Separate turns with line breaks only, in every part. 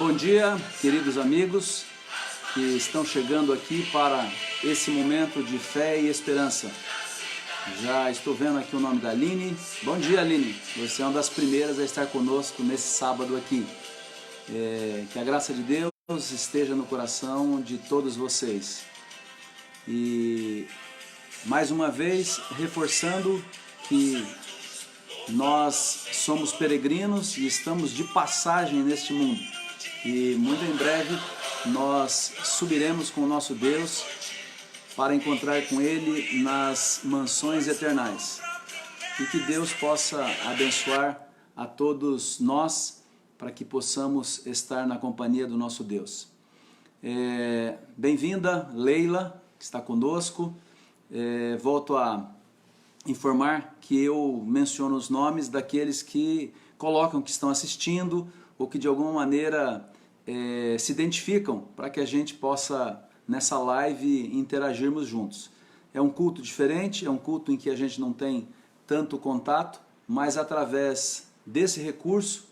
Bom dia, queridos amigos que estão chegando aqui para esse momento de fé e esperança. Já estou vendo aqui o nome da Aline. Bom dia, Aline. Você é uma das primeiras a estar conosco nesse sábado aqui. Que a graça de Deus esteja no coração de todos vocês. E mais uma vez, reforçando que nós somos peregrinos e estamos de passagem neste mundo. E muito em breve nós subiremos com o nosso Deus para encontrar com Ele nas mansões eternais. E que Deus possa abençoar a todos nós para que possamos estar na companhia do nosso Deus. Bem-vinda, Leila, que está conosco. Volto a informar que eu menciono os nomes daqueles que colocam que estão assistindo ou que de alguma maneira se identificam para que a gente possa nessa live interagirmos juntos. É um culto diferente, é um culto em que a gente não tem tanto contato, mas através desse recurso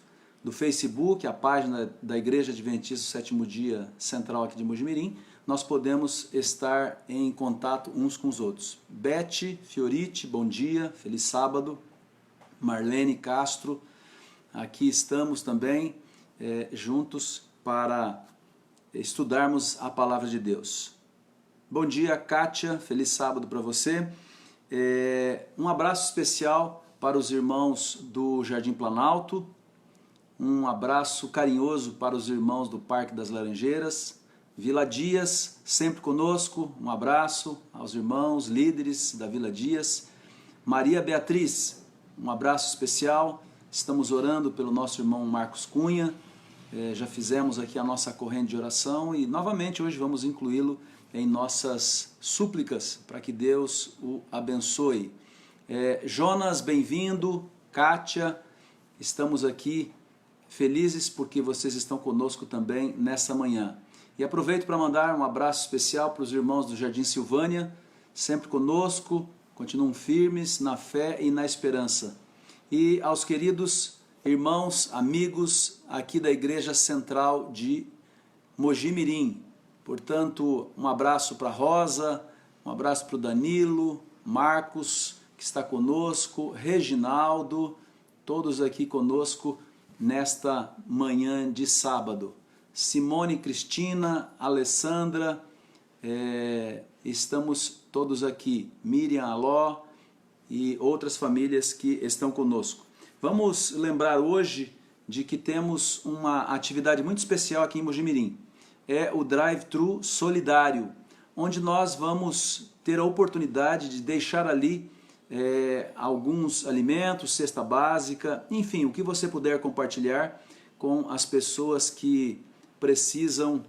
do Facebook, a página da Igreja Adventista do Sétimo Dia Central aqui de Mojimirim, nós podemos estar em contato uns com os outros. Beth Fioriti, bom dia, feliz sábado. Marlene Castro, aqui estamos também juntos para estudarmos a Palavra de Deus. Bom dia, Kátia, feliz sábado para você. Um abraço especial para os irmãos do Jardim Planalto, um abraço carinhoso para os irmãos do Parque das Laranjeiras, Vila Dias, sempre conosco, um abraço aos irmãos, líderes da Vila Dias. Maria Beatriz, um abraço especial, estamos orando pelo nosso irmão Marcos Cunha, já fizemos aqui a nossa corrente de oração e novamente hoje vamos incluí-lo em nossas súplicas para que Deus o abençoe. Jonas, bem-vindo, Kátia, estamos aqui felizes porque vocês estão conosco também nessa manhã. E aproveito para mandar um abraço especial para os irmãos do Jardim Silvânia, sempre conosco, continuam firmes na fé e na esperança. E aos queridos irmãos, amigos aqui da Igreja Central de Mojimirim. Portanto, um abraço para a Rosa, um abraço para o Danilo, Marcos, que está conosco, Reginaldo, todos aqui conosco nesta manhã de sábado. Simone, Cristina, Alessandra, estamos todos aqui, Miriam, Aló e outras famílias que estão conosco. Vamos lembrar hoje de que temos uma atividade muito especial aqui em Mojimirim. É o Drive-Thru Solidário, onde nós vamos ter a oportunidade de deixar ali alguns alimentos, cesta básica, enfim, o que você puder compartilhar com as pessoas que precisam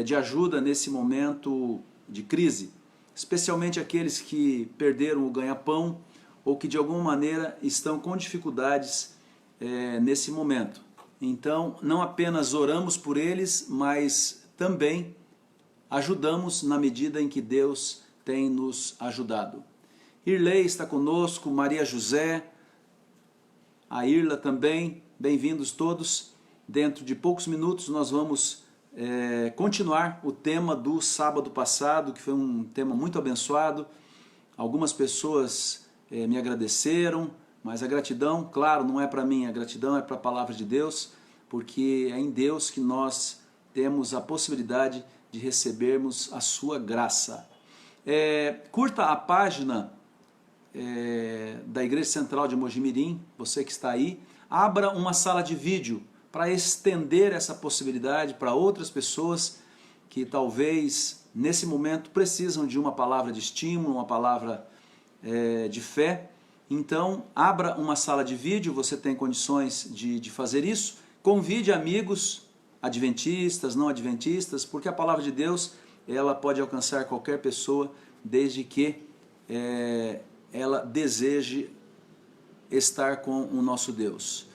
de ajuda nesse momento de crise, especialmente aqueles que perderam o ganha-pão ou que de alguma maneira estão com dificuldades nesse momento. Então, não apenas oramos por eles, mas também ajudamos na medida em que Deus tem nos ajudado. Irlei está conosco, Maria José, a Irla também, bem-vindos todos. Dentro de poucos minutos nós vamos continuar o tema do sábado passado, que foi um tema muito abençoado. Algumas pessoas me agradeceram, mas a gratidão, claro, não é para mim, a gratidão é para a palavra de Deus, porque é em Deus que nós temos a possibilidade de recebermos a sua graça. Curta a página da Igreja Central de Mojimirim, você que está aí, abra uma sala de vídeo para estender essa possibilidade para outras pessoas que talvez nesse momento precisam de uma palavra de estímulo, uma palavra de fé. Então abra uma sala de vídeo, você tem condições de fazer isso, convide amigos adventistas, não adventistas, porque a palavra de Deus ela pode alcançar qualquer pessoa desde que ela deseje estar com o nosso Deus.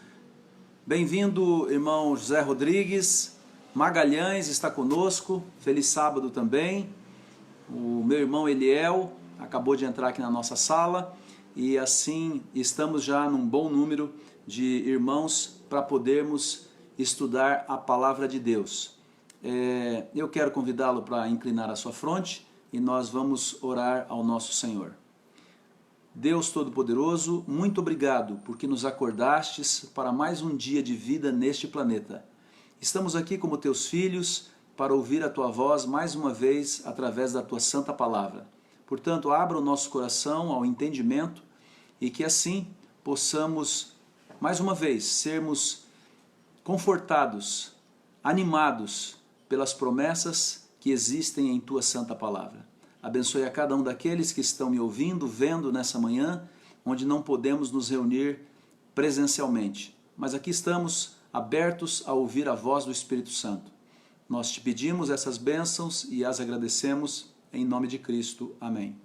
Bem-vindo, irmão José Rodrigues, Magalhães está conosco, feliz sábado também. O meu irmão Eliel acabou de entrar aqui na nossa sala e assim estamos já num bom número de irmãos para podermos estudar a palavra de Deus. Eu quero convidá-lo para inclinar a sua fronte e nós vamos orar ao nosso Senhor. Deus Todo-Poderoso, muito obrigado porque nos acordastes para mais um dia de vida neste planeta. Estamos aqui como teus filhos para ouvir a tua voz mais uma vez através da tua santa palavra. Portanto, abra o nosso coração ao entendimento e que assim possamos, mais uma vez, sermos confortados, animados pelas promessas que existem em tua santa palavra. Abençoe a cada um daqueles que estão me ouvindo, vendo nessa manhã, onde não podemos nos reunir presencialmente. Mas aqui estamos abertos a ouvir a voz do Espírito Santo. Nós te pedimos essas bênçãos e as agradecemos em nome de Cristo. Amém.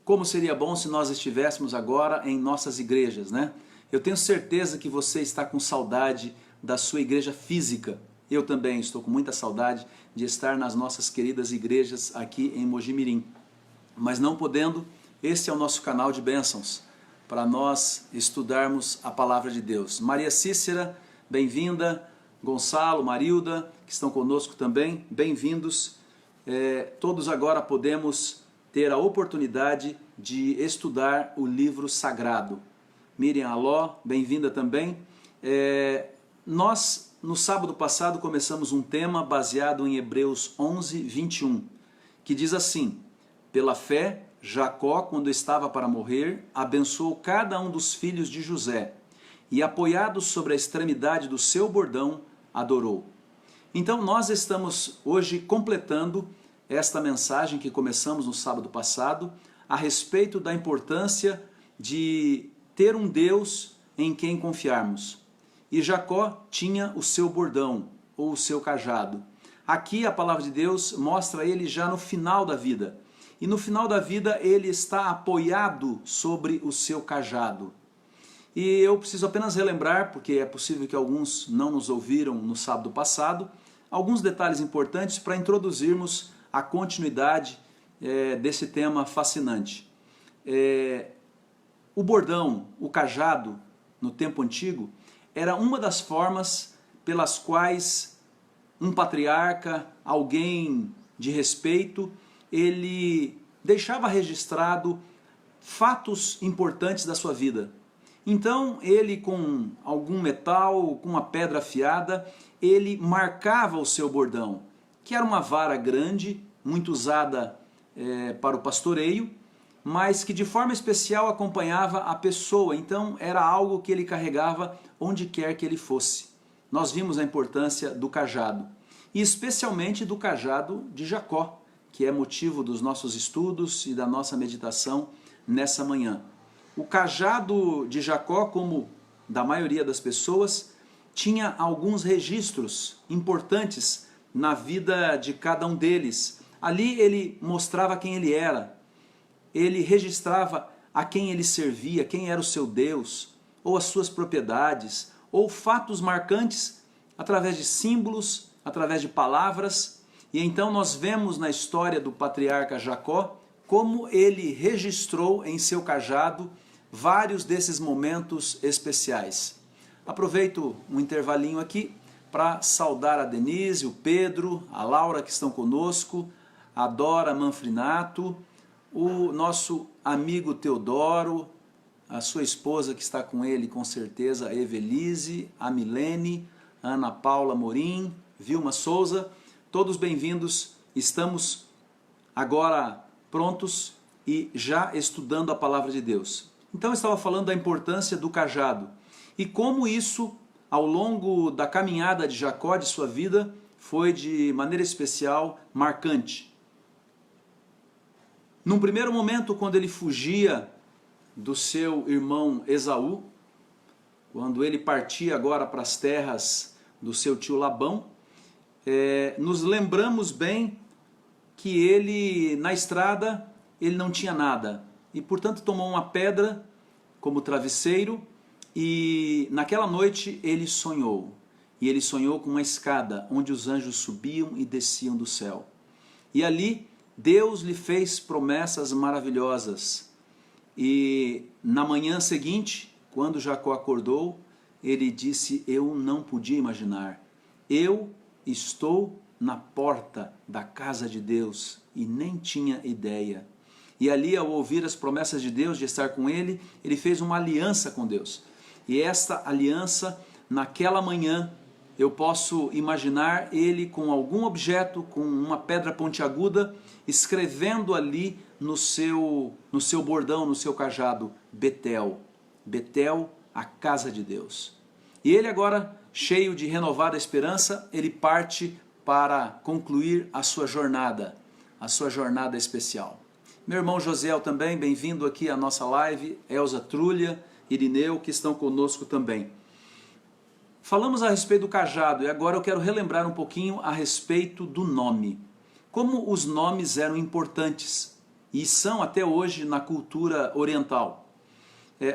Como seria bom se nós estivéssemos agora em nossas igrejas, né? Eu tenho certeza que você está com saudade da sua igreja física. Eu também estou com muita saudade de estar nas nossas queridas igrejas aqui em Mogi Mirim. Mas não podendo, esse é o nosso canal de bênçãos, para nós estudarmos a palavra de Deus. Maria Cícera, bem-vinda. Gonçalo, Marilda, que estão conosco também, bem-vindos. Todos agora podemos ter a oportunidade de estudar o livro sagrado. Miriam Aló, bem-vinda também. Nós, no sábado passado, começamos um tema baseado em Hebreus 11, 21, que diz assim: pela fé, Jacó, quando estava para morrer, abençoou cada um dos filhos de José, e apoiado sobre a extremidade do seu bordão, adorou. Então nós estamos hoje completando esta mensagem que começamos no sábado passado, a respeito da importância de ter um Deus em quem confiarmos. E Jacó tinha o seu bordão, ou o seu cajado. Aqui a palavra de Deus mostra ele já no final da vida. E no final da vida ele está apoiado sobre o seu cajado. E eu preciso apenas relembrar, porque é possível que alguns não nos ouviram no sábado passado, alguns detalhes importantes para introduzirmos a continuidade desse tema fascinante. O bordão, o cajado, no tempo antigo, era uma das formas pelas quais um patriarca, alguém de respeito, ele deixava registrado fatos importantes da sua vida. Então ele, com algum metal, com uma pedra afiada, ele marcava o seu bordão, que era uma vara grande, muito usada para o pastoreio, mas que de forma especial acompanhava a pessoa. Então era algo que ele carregava onde quer que ele fosse. Nós vimos a importância do cajado, e especialmente do cajado de Jacó, que é motivo dos nossos estudos e da nossa meditação nessa manhã. O cajado de Jacó, como da maioria das pessoas, tinha alguns registros importantes na vida de cada um deles. Ali ele mostrava quem ele era, ele registrava a quem ele servia, quem era o seu Deus, ou as suas propriedades, ou fatos marcantes através de símbolos, através de palavras. E então nós vemos na história do patriarca Jacó como ele registrou em seu cajado vários desses momentos especiais. Aproveito um intervalinho aqui para saudar a Denise, o Pedro, a Laura que estão conosco, a Dora Manfrinato, o nosso amigo Teodoro, a sua esposa que está com ele com certeza, a Evelise, a Milene, a Ana Paula Morim, Vilma Souza, todos bem-vindos. Estamos agora prontos e já estudando a palavra de Deus. Então eu estava falando da importância do cajado e como isso, ao longo da caminhada de Jacó, de sua vida, foi de maneira especial marcante. Num primeiro momento, quando ele fugia do seu irmão Esaú, quando ele partia agora para as terras do seu tio Labão, nos lembramos bem que ele, na estrada, ele não tinha nada. E, portanto, tomou uma pedra como travesseiro e, naquela noite, ele sonhou. E ele sonhou com uma escada onde os anjos subiam e desciam do céu. E ali, Deus lhe fez promessas maravilhosas. E, na manhã seguinte, quando Jacó acordou, ele disse: eu não podia imaginar. Eu estou na porta da casa de Deus e nem tinha ideia. E ali, ao ouvir as promessas de Deus de estar com ele, ele fez uma aliança com Deus. E esta aliança, naquela manhã, eu posso imaginar ele com algum objeto, com uma pedra pontiaguda, escrevendo ali no seu bordão, no seu cajado, Betel. Betel, a casa de Deus. E ele agora, cheio de renovada esperança, ele parte para concluir a sua jornada especial. Meu irmão Josiel também, bem-vindo aqui à nossa live, Elza Trulha, Irineu, que estão conosco também. Falamos a respeito do cajado e agora eu quero relembrar um pouquinho a respeito do nome. Como os nomes eram importantes e são até hoje na cultura oriental.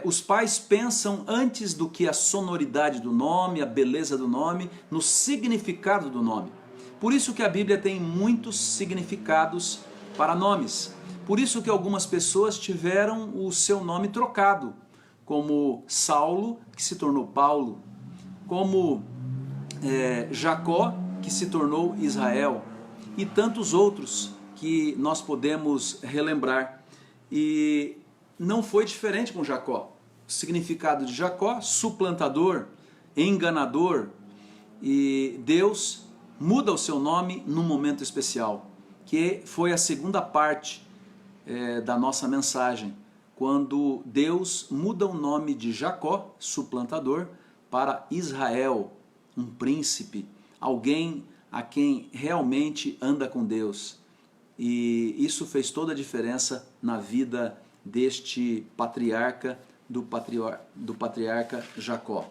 Os pais pensam antes do que a sonoridade do nome, a beleza do nome, no significado do nome. Por isso que a Bíblia tem muitos significados para nomes. Por isso que algumas pessoas tiveram o seu nome trocado, como Saulo, que se tornou Paulo, como Jacó, que se tornou Israel, e tantos outros que nós podemos relembrar. E não foi diferente com Jacó. O significado de Jacó, suplantador, enganador, e Deus muda o seu nome num momento especial, que foi a segunda parte da nossa mensagem, quando Deus muda o nome de Jacó, suplantador, para Israel, um príncipe, alguém a quem realmente anda com Deus. E isso fez toda a diferença na vida deste patriarca, do patriarca Jacó.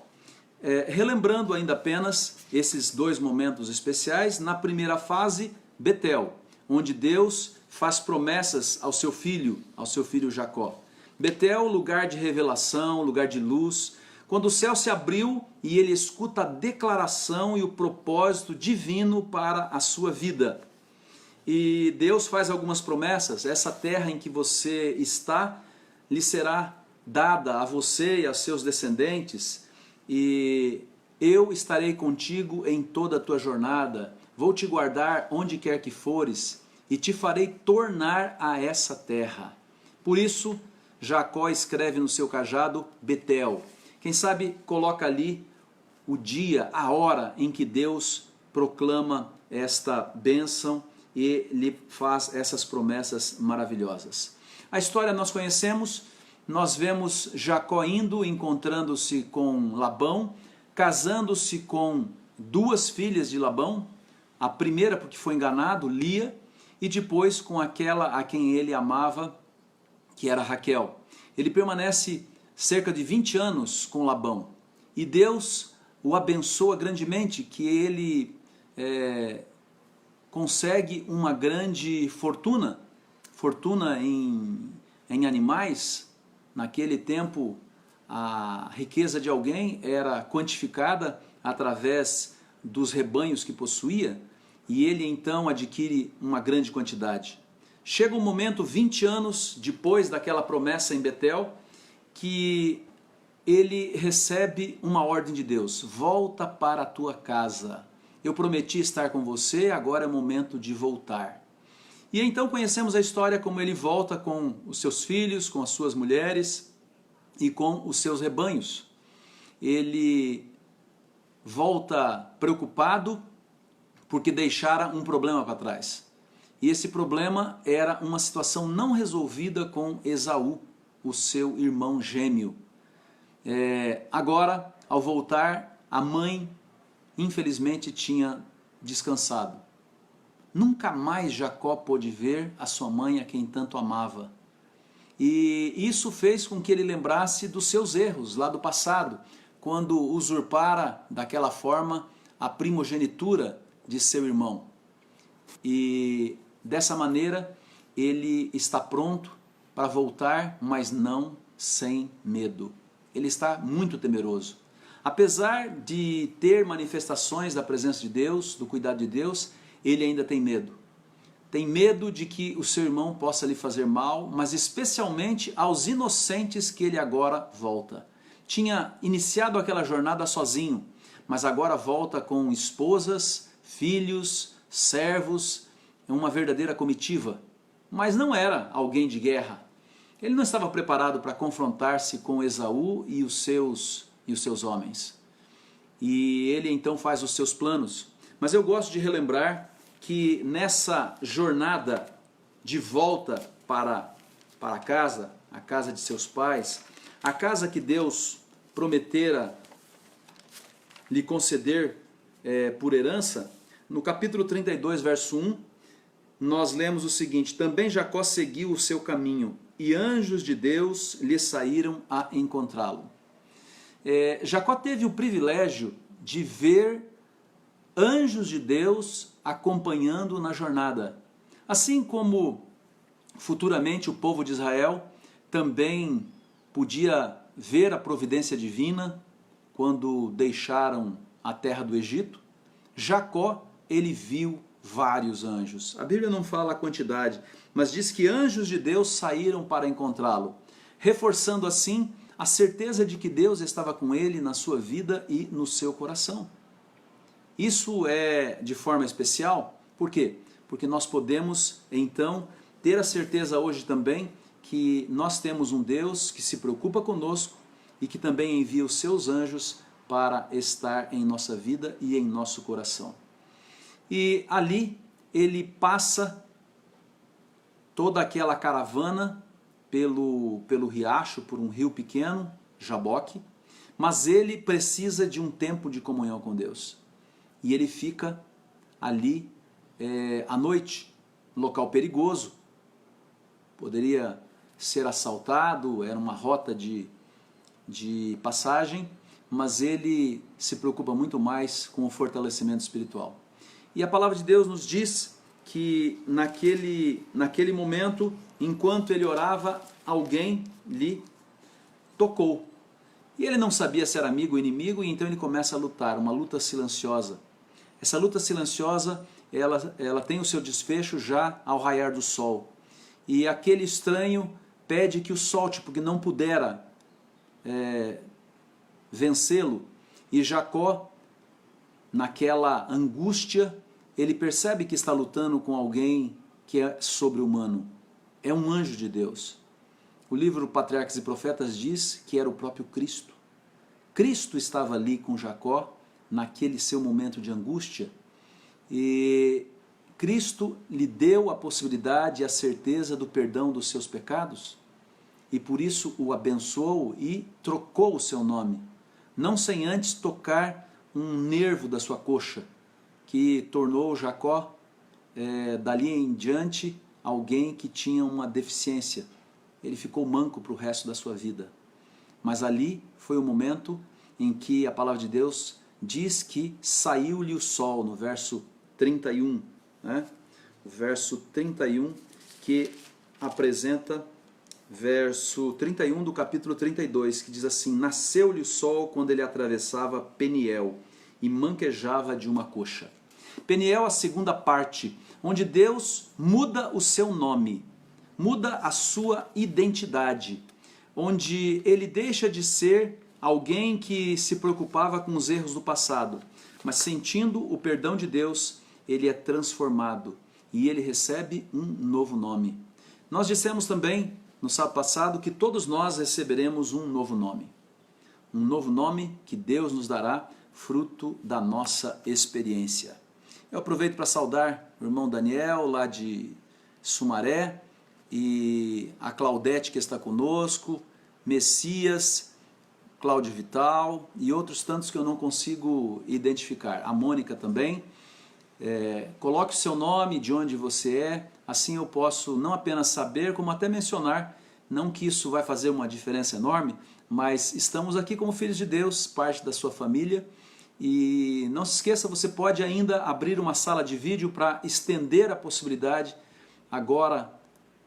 Relembrando ainda apenas esses dois momentos especiais, na primeira fase, Betel, onde Deus faz promessas ao seu filho Jacó. Betel, lugar de revelação, lugar de luz, quando o céu se abriu e ele escuta a declaração e o propósito divino para a sua vida. E Deus faz algumas promessas: essa terra em que você está lhe será dada a você e aos seus descendentes, e eu estarei contigo em toda a tua jornada, vou te guardar onde quer que fores, e te farei tornar a essa terra. Por isso, Jacó escreve no seu cajado Betel. Quem sabe coloca ali o dia, a hora em que Deus proclama esta bênção e lhe faz essas promessas maravilhosas. A história nós conhecemos, nós vemos Jacó indo, encontrando-se com Labão, casando-se com duas filhas de Labão, a primeira porque foi enganado, Lia, e depois com aquela a quem ele amava, que era Raquel. Ele permanece cerca de 20 anos com Labão, e Deus o abençoa grandemente, que ele consegue uma grande fortuna em animais. Naquele tempo, a riqueza de alguém era quantificada através dos rebanhos que possuía, e ele então adquire uma grande quantidade. Chega um momento, 20 anos depois daquela promessa em Betel, que ele recebe uma ordem de Deus: volta para a tua casa, eu prometi estar com você, agora é o momento de voltar. E então conhecemos a história como ele volta com os seus filhos, com as suas mulheres e com os seus rebanhos. Ele volta preocupado porque deixara um problema para trás. E esse problema era uma situação não resolvida com Esaú, o seu irmão gêmeo. Agora, ao voltar, a mãe, infelizmente, tinha descansado. Nunca mais Jacó pôde ver a sua mãe, a quem tanto amava. E isso fez com que ele lembrasse dos seus erros lá do passado, quando usurpara daquela forma a primogenitura de seu irmão. E dessa maneira ele está pronto para voltar, mas não sem medo. Ele está muito temeroso. Apesar de ter manifestações da presença de Deus, do cuidado de Deus, ele ainda tem medo. Tem medo de que o seu irmão possa lhe fazer mal, mas especialmente aos inocentes que ele agora volta. tinha iniciado aquela jornada sozinho, mas agora volta com esposas, filhos, servos, uma verdadeira comitiva. Mas não era alguém de guerra. Ele não estava preparado para confrontar-se com Esaú e os seus homens. E ele então faz os seus planos. Mas eu gosto de relembrar que nessa jornada de volta para casa, a casa de seus pais, a casa que Deus prometera lhe conceder por herança, no capítulo 32, verso 1, nós lemos o seguinte: também Jacó seguiu o seu caminho, e anjos de Deus lhe saíram a encontrá-lo. Jacó teve o privilégio de ver anjos de Deus acompanhando na jornada. Assim como futuramente o povo de Israel também podia ver a providência divina quando deixaram a terra do Egito, Jacó, ele viu vários anjos. A Bíblia não fala a quantidade, mas diz que anjos de Deus saíram para encontrá-lo, reforçando assim a certeza de que Deus estava com ele na sua vida e no seu coração. Isso é de forma especial, por quê? Porque nós podemos então ter a certeza hoje também que nós temos um Deus que se preocupa conosco e que também envia os seus anjos para estar em nossa vida e em nosso coração. E ali ele passa toda aquela caravana pelo riacho, por um rio pequeno, Jaboque, mas ele precisa de um tempo de comunhão com Deus. E ele fica ali à noite, local perigoso, poderia ser assaltado, era uma rota de passagem, mas ele se preocupa muito mais com o fortalecimento espiritual. E a palavra de Deus nos diz que naquele momento, enquanto ele orava, alguém lhe tocou. E ele não sabia se era amigo ou inimigo, e então ele começa a lutar, uma luta silenciosa. Essa luta silenciosa, ela tem o seu desfecho já ao raiar do sol. E aquele estranho pede que o solte, porque não pudera vencê-lo. E Jacó, naquela angústia, ele percebe que está lutando com alguém que é sobre-humano. É um anjo de Deus. O livro Patriarcas e Profetas diz que era o próprio Cristo. Cristo estava ali com Jacó, naquele seu momento de angústia, e Cristo lhe deu a possibilidade e a certeza do perdão dos seus pecados, e por isso o abençoou e trocou o seu nome, não sem antes tocar um nervo da sua coxa, que tornou Jacó, dali em diante, alguém que tinha uma deficiência. Ele ficou manco para o resto da sua vida. Mas ali foi o momento em que a palavra de Deus diz que saiu-lhe o sol, no verso 31, né? O verso 31 que apresenta, verso 31 do capítulo 32, que diz assim: nasceu-lhe o sol quando ele atravessava Peniel e manquejava de uma coxa. Peniel, a segunda parte, onde Deus muda o seu nome, muda a sua identidade, onde ele deixa de ser alguém que se preocupava com os erros do passado, mas sentindo o perdão de Deus, ele é transformado e ele recebe um novo nome. Nós dissemos também no sábado passado que todos nós receberemos um novo nome que Deus nos dará, fruto da nossa experiência. Eu aproveito para saudar o irmão Daniel, lá de Sumaré, e a Claudete, que está conosco, Messias, Cláudio Vital e outros tantos que eu não consigo identificar. A Mônica também. Coloque o seu nome, de onde você é, assim eu posso não apenas saber, como até mencionar, não que isso vai fazer uma diferença enorme, mas estamos aqui como filhos de Deus, parte da sua família. E não se esqueça, você pode ainda abrir uma sala de vídeo para estender a possibilidade agora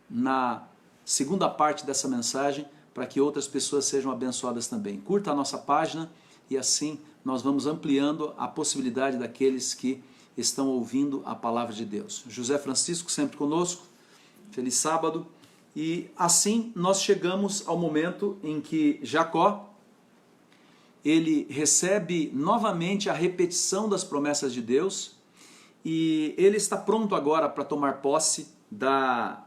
na segunda parte dessa mensagem, para que outras pessoas sejam abençoadas também. Curta a nossa página e assim nós vamos ampliando a possibilidade daqueles que estão ouvindo a palavra de Deus. José Francisco sempre conosco, feliz sábado. E assim nós chegamos ao momento em que Jacó, ele recebe novamente a repetição das promessas de Deus e ele está pronto agora para tomar posse da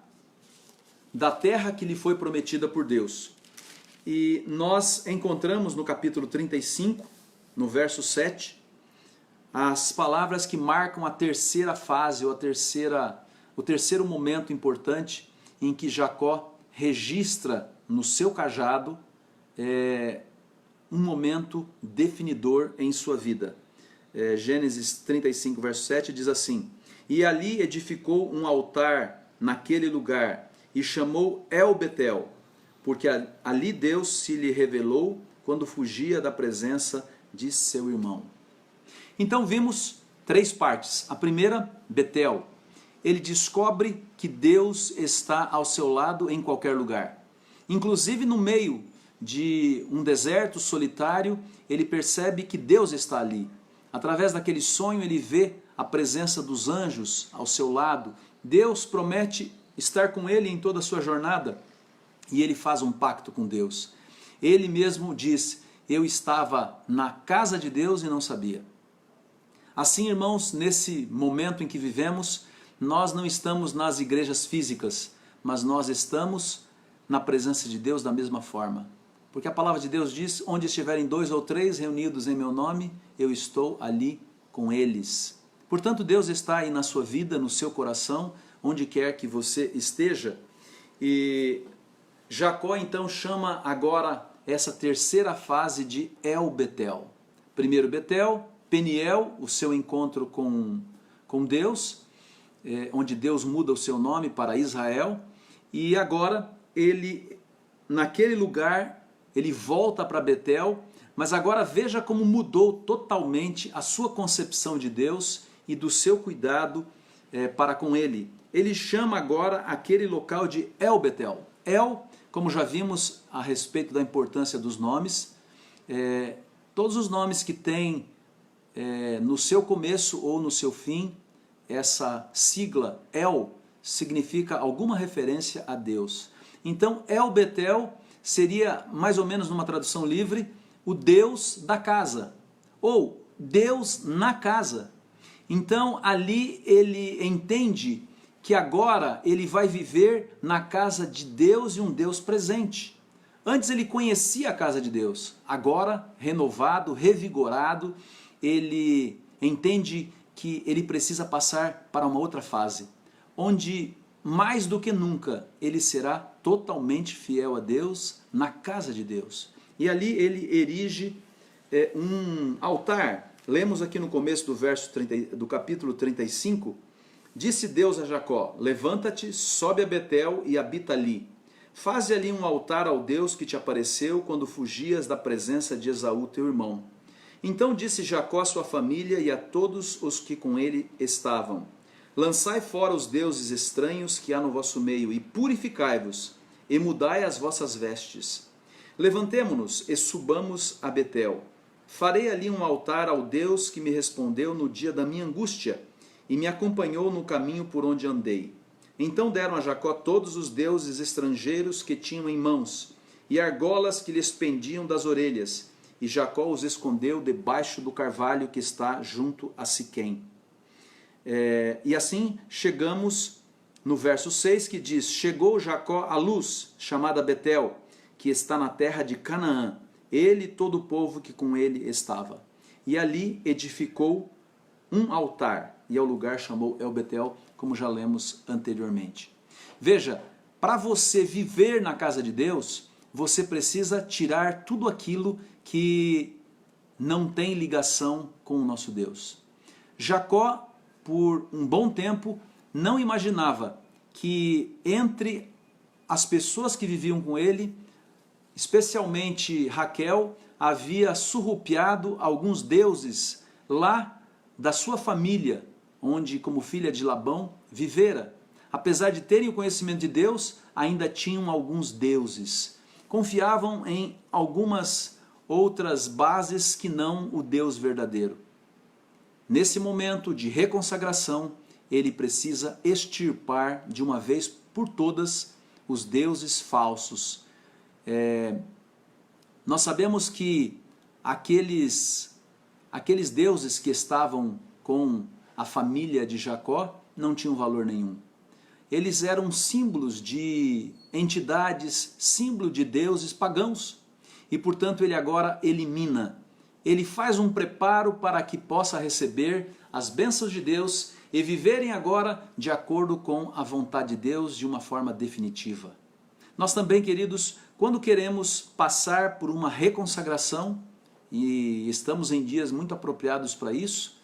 terra que lhe foi prometida por Deus. E nós encontramos no capítulo 35, no verso 7, as palavras que marcam a terceira fase, ou o terceiro momento importante em que Jacó registra no seu cajado um momento definidor em sua vida. Gênesis 35, verso 7 diz assim: E ali edificou um altar naquele lugar e chamou El-Betel, porque ali Deus se lhe revelou quando fugia da presença de seu irmão. Então vimos três partes. A primeira, Betel. Ele descobre que Deus está ao seu lado em qualquer lugar. Inclusive no meio de um deserto solitário, ele percebe que Deus está ali. Através daquele sonho ele vê a presença dos anjos ao seu lado. Deus promete estar com ele em toda a sua jornada. E ele faz um pacto com Deus. Ele mesmo diz: eu estava na casa de Deus e não sabia. Assim, irmãos, nesse momento em que vivemos, nós não estamos nas igrejas físicas, mas nós estamos na presença de Deus da mesma forma. Porque a palavra de Deus diz: onde estiverem 2 ou 3 reunidos em meu nome, eu estou ali com eles. Portanto, Deus está aí na sua vida, no seu coração, onde quer que você esteja. E Jacó então chama agora essa terceira fase de El-Betel. Primeiro Betel, Peniel, o seu encontro com Deus, onde Deus muda o seu nome para Israel. E agora ele, naquele lugar, ele volta para Betel, mas agora veja como mudou totalmente a sua concepção de Deus e do seu cuidado para com ele. Ele chama agora aquele local de El-Betel. El, como já vimos a respeito da importância dos nomes, todos os nomes que têm no seu começo ou no seu fim, essa sigla El significa alguma referência a Deus. Então El-Betel seria, mais ou menos numa tradução livre, o Deus da casa, ou Deus na casa. Então ali ele entende que agora ele vai viver na casa de Deus e um Deus presente. Antes ele conhecia a casa de Deus, agora renovado, revigorado, ele entende que ele precisa passar para uma outra fase, onde mais do que nunca ele será totalmente fiel a Deus, na casa de Deus. E ali ele erige um altar. Lemos aqui no começo do capítulo 35, disse Deus a Jacó: levanta-te, sobe a Betel e habita ali. Faze ali um altar ao Deus que te apareceu quando fugias da presença de Esaú teu irmão. Então disse Jacó à sua família e a todos os que com ele estavam: lançai fora os deuses estranhos que há no vosso meio e purificai-vos, e mudai as vossas vestes. Levantemo-nos e subamos a Betel. Farei ali um altar ao Deus que me respondeu no dia da minha angústia e me acompanhou no caminho por onde andei. Então deram a Jacó todos os deuses estrangeiros que tinham em mãos e argolas que lhes pendiam das orelhas, e Jacó os escondeu debaixo do carvalho que está junto a Siquém. E assim chegamos no verso 6, que diz: chegou Jacó à luz, chamada Betel, que está na terra de Canaã, ele e todo o povo que com ele estava. E ali edificou um altar, e ao lugar chamou El-Betel, como já lemos anteriormente. Veja, para você viver na casa de Deus, você precisa tirar tudo aquilo que não tem ligação com o nosso Deus. Jacó, por um bom tempo, não imaginava que entre as pessoas que viviam com ele, especialmente Raquel, havia surrupiado alguns deuses lá da sua família, onde, como filha de Labão, vivera. Apesar de terem o conhecimento de Deus, ainda tinham alguns deuses. Confiavam em algumas outras bases que não o Deus verdadeiro. Nesse momento de reconsagração, ele precisa extirpar de uma vez por todas os deuses falsos. Nós sabemos que aqueles deuses que estavam com a família de Jacó não tinham valor nenhum. Eles eram símbolos de entidades, símbolo de deuses pagãos. E portanto ele agora elimina. Ele faz um preparo para que possa receber as bênçãos de Deus e viverem agora de acordo com a vontade de Deus de uma forma definitiva. Nós também, queridos, quando queremos passar por uma reconsagração, e estamos em dias muito apropriados para isso,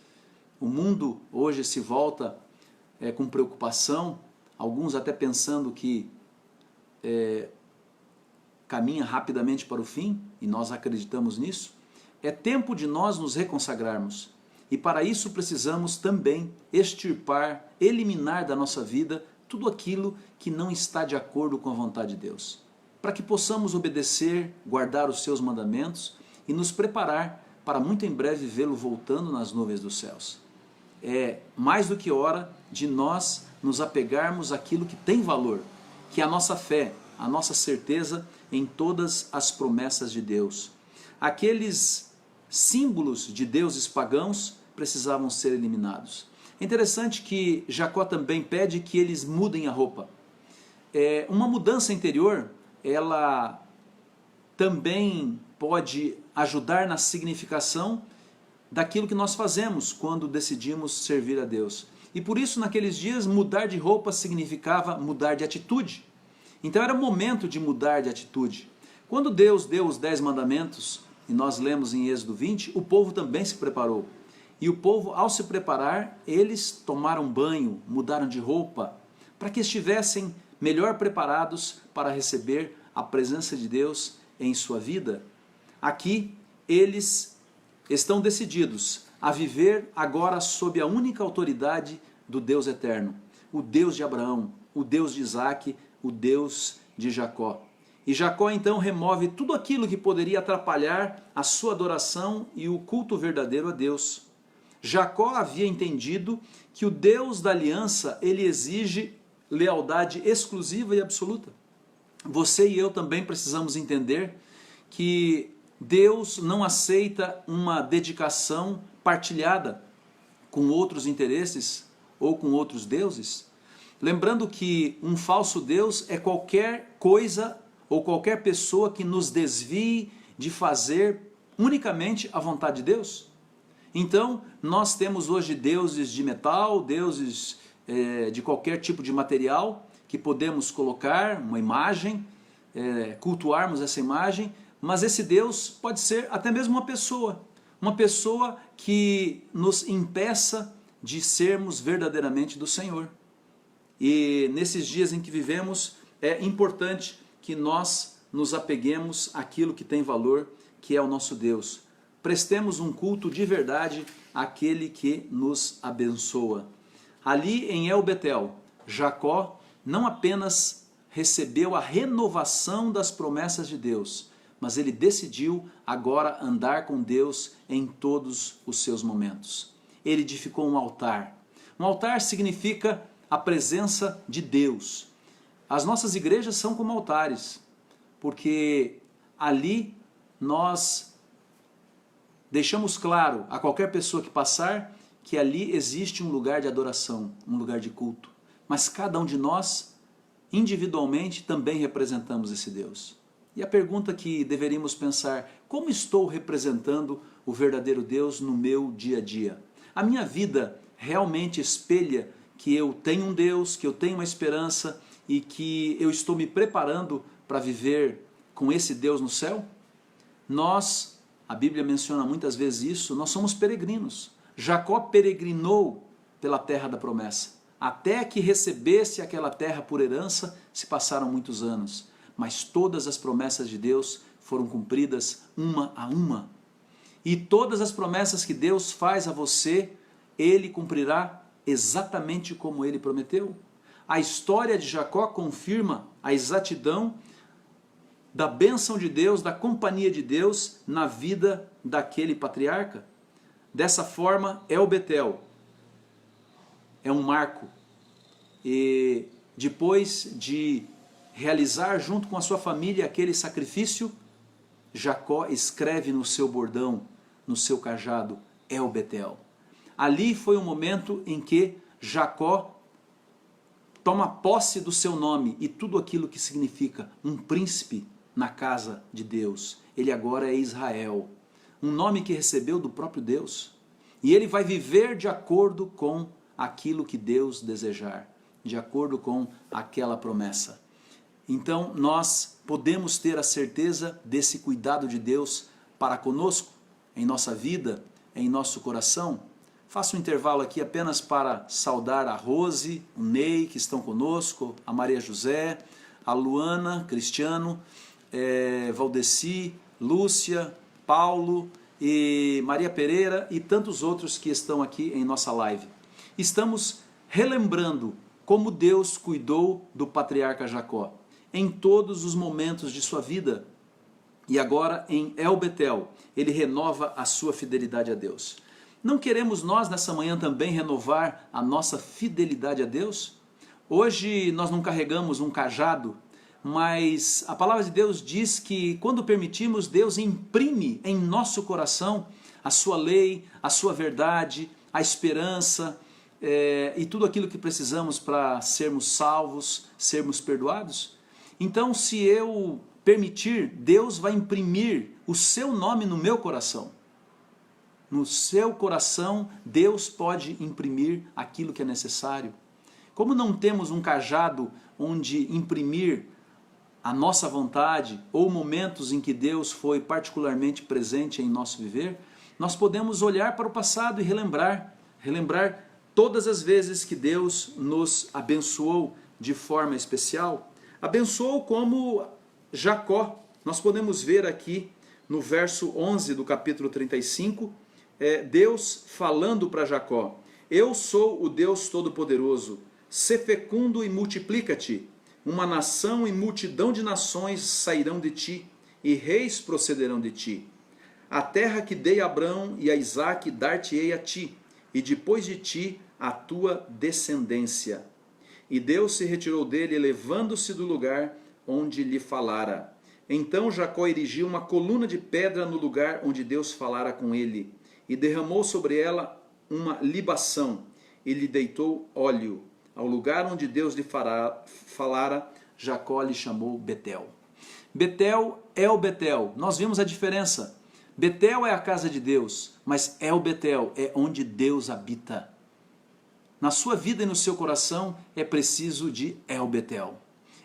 o mundo hoje se volta com preocupação, alguns até pensando que caminha rapidamente para o fim, e nós acreditamos nisso. É tempo de nós nos reconsagrarmos, e para isso precisamos também extirpar, eliminar da nossa vida tudo aquilo que não está de acordo com a vontade de Deus, para que possamos obedecer, guardar os seus mandamentos e nos preparar para muito em breve vê-lo voltando nas nuvens dos céus. É mais do que hora de nós nos apegarmos àquilo que tem valor, que é a nossa fé, a nossa certeza em todas as promessas de Deus. Aqueles símbolos de deuses pagãos precisavam ser eliminados. É interessante que Jacó também pede que eles mudem a roupa. Uma mudança interior, ela também pode ajudar na significação daquilo que nós fazemos quando decidimos servir a Deus. E por isso, naqueles dias, mudar de roupa significava mudar de atitude. Então era momento de mudar de atitude. Quando Deus deu os 10 mandamentos, e nós lemos em Êxodo 20, o povo também se preparou. E o povo, ao se preparar, eles tomaram banho, mudaram de roupa, para que estivessem melhor preparados para receber a presença de Deus em sua vida. Aqui, eles estão decididos a viver agora sob a única autoridade do Deus eterno, o Deus de Abraão, o Deus de Isaac, o Deus de Jacó. E Jacó então remove tudo aquilo que poderia atrapalhar a sua adoração e o culto verdadeiro a Deus. Jacó havia entendido que o Deus da aliança, ele exige lealdade exclusiva e absoluta. Você e eu também precisamos entender que Deus não aceita uma dedicação partilhada com outros interesses ou com outros deuses. Lembrando que um falso Deus é qualquer coisa ou qualquer pessoa que nos desvie de fazer unicamente a vontade de Deus. Então, nós temos hoje deuses de metal, deuses de qualquer tipo de material, que podemos colocar uma imagem, cultuarmos essa imagem, mas esse Deus pode ser até mesmo uma pessoa que nos impeça de sermos verdadeiramente do Senhor. E nesses dias em que vivemos, é importante que nós nos apeguemos àquilo que tem valor, que é o nosso Deus. Prestemos um culto de verdade àquele que nos abençoa. Ali em El-Betel, Jacó não apenas recebeu a renovação das promessas de Deus, mas ele decidiu agora andar com Deus em todos os seus momentos. Ele edificou um altar. Um altar significa a presença de Deus. As nossas igrejas são como altares, porque ali nós deixamos claro a qualquer pessoa que passar que ali existe um lugar de adoração, um lugar de culto. Mas cada um de nós, individualmente, também representamos esse Deus. E a pergunta que deveríamos pensar: como estou representando o verdadeiro Deus no meu dia a dia? A minha vida realmente espelha que eu tenho um Deus, que eu tenho uma esperança e que eu estou me preparando para viver com esse Deus no céu? Nós, a Bíblia menciona muitas vezes isso, nós somos peregrinos. Jacó peregrinou pela terra da promessa. Até que recebesse aquela terra por herança, se passaram muitos anos. Mas todas as promessas de Deus foram cumpridas uma a uma. E todas as promessas que Deus faz a você, Ele cumprirá exatamente como Ele prometeu. A história de Jacó confirma a exatidão da bênção de Deus, da companhia de Deus na vida daquele patriarca. Dessa forma, El-Betel é um marco. E depois de realizar junto com a sua família aquele sacrifício, Jacó escreve no seu bordão, no seu cajado, El Betel. Ali foi o momento em que Jacó toma posse do seu nome e tudo aquilo que significa um príncipe na casa de Deus. Ele agora é Israel, um nome que recebeu do próprio Deus. E ele vai viver de acordo com aquilo que Deus desejar, de acordo com aquela promessa. Então nós podemos ter a certeza desse cuidado de Deus para conosco, em nossa vida, em nosso coração. Faço um intervalo aqui apenas para saudar a Rose, o Ney, que estão conosco, a Maria José, a Luana, Cristiano, Valdeci, Lúcia, Paulo e Maria Pereira e tantos outros que estão aqui em nossa live. Estamos relembrando como Deus cuidou do patriarca Jacó em todos os momentos de sua vida. E agora em El Betel, ele renova a sua fidelidade a Deus. Não queremos nós nessa manhã também renovar a nossa fidelidade a Deus? Hoje nós não carregamos um cajado, mas a palavra de Deus diz que quando permitimos, Deus imprime em nosso coração a sua lei, a sua verdade, a esperança e tudo aquilo que precisamos para sermos salvos, sermos perdoados. Então, se eu permitir, Deus vai imprimir o seu nome no meu coração. No seu coração, Deus pode imprimir aquilo que é necessário. Como não temos um cajado onde imprimir a nossa vontade ou momentos em que Deus foi particularmente presente em nosso viver, nós podemos olhar para o passado e relembrar todas as vezes que Deus nos abençoou de forma especial. Abençoou como Jacó. Nós podemos ver aqui no verso 11 do capítulo 35, Deus falando para Jacó: eu sou o Deus Todo-Poderoso, sê fecundo e multiplica-te, uma nação e multidão de nações sairão de ti, e reis procederão de ti. A terra que dei a Abrão e a Isaque dar-te-ei a ti, e depois de ti a tua descendência. E Deus se retirou dele, elevando-se do lugar onde lhe falara. Então Jacó erigiu uma coluna de pedra no lugar onde Deus falara com ele, e derramou sobre ela uma libação, e lhe deitou óleo. Ao lugar onde Deus lhe falara, Jacó lhe chamou Betel. Betel é o Betel. Nós vimos a diferença. Betel é a casa de Deus, mas El Betel é onde Deus habita. Na sua vida e no seu coração é preciso de El Betel.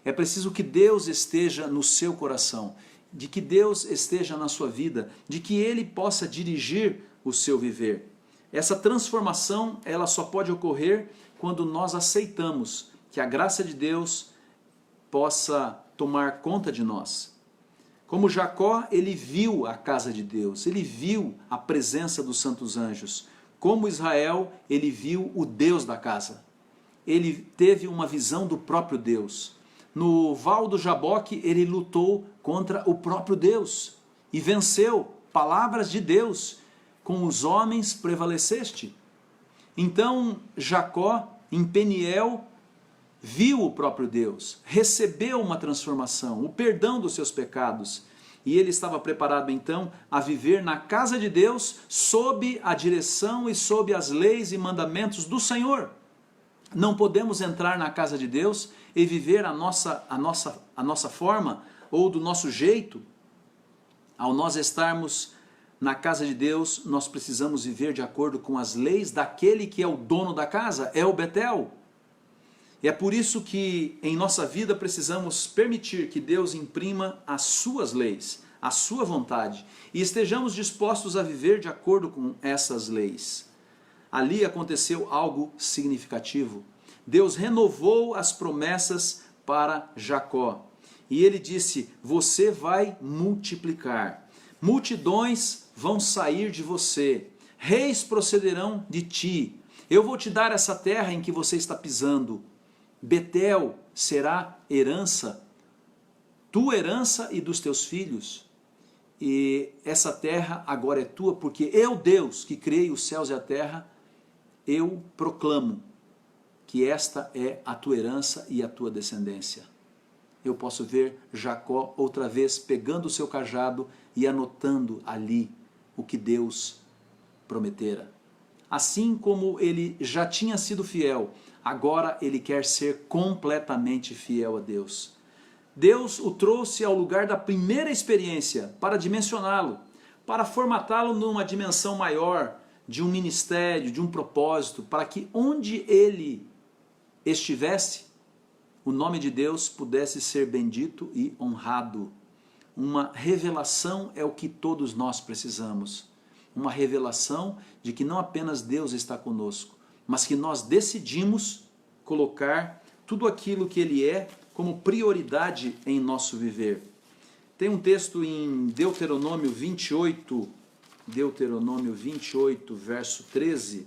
É preciso que Deus esteja no seu coração, de que Deus esteja na sua vida, de que Ele possa dirigir o seu viver. Essa transformação, ela só pode ocorrer quando nós aceitamos que a graça de Deus possa tomar conta de nós. Como Jacó, ele viu a casa de Deus, ele viu a presença dos santos anjos. Como Israel, ele viu o Deus da casa. Ele teve uma visão do próprio Deus. No Val do Jaboque, ele lutou contra o próprio Deus e venceu. Palavras de Deus: com os homens prevaleceste. Então Jacó, em Peniel, viu o próprio Deus, recebeu uma transformação, o perdão dos seus pecados. E ele estava preparado então a viver na casa de Deus, sob a direção e sob as leis e mandamentos do Senhor. Não podemos entrar na casa de Deus e viver a nossa forma ou do nosso jeito. Ao nós estarmos na casa de Deus, nós precisamos viver de acordo com as leis daquele que é o dono da casa, é o Betel. E é por isso que em nossa vida precisamos permitir que Deus imprima as suas leis, a sua vontade, e estejamos dispostos a viver de acordo com essas leis. Ali aconteceu algo significativo. Deus renovou as promessas para Jacó. E ele disse: você vai multiplicar. Multidões vão sair de você. Reis procederão de ti. Eu vou te dar essa terra em que você está pisando. Betel será herança, tua herança e dos teus filhos. E essa terra agora é tua, porque eu, Deus, que criei os céus e a terra, eu proclamo que esta é a tua herança e a tua descendência. eu posso ver Jacó outra vez pegando o seu cajado e anotando ali o que Deus prometera. Assim como ele já tinha sido fiel, agora ele quer ser completamente fiel a Deus. Deus o trouxe ao lugar da primeira experiência para dimensioná-lo, para formatá-lo numa dimensão maior de um ministério, de um propósito, para que onde ele estivesse, o nome de Deus pudesse ser bendito e honrado. Uma revelação é o que todos nós precisamos. Uma revelação de que não apenas Deus está conosco, mas que nós decidimos colocar tudo aquilo que Ele é como prioridade em nosso viver. Tem um texto em Deuteronômio 28, verso 13,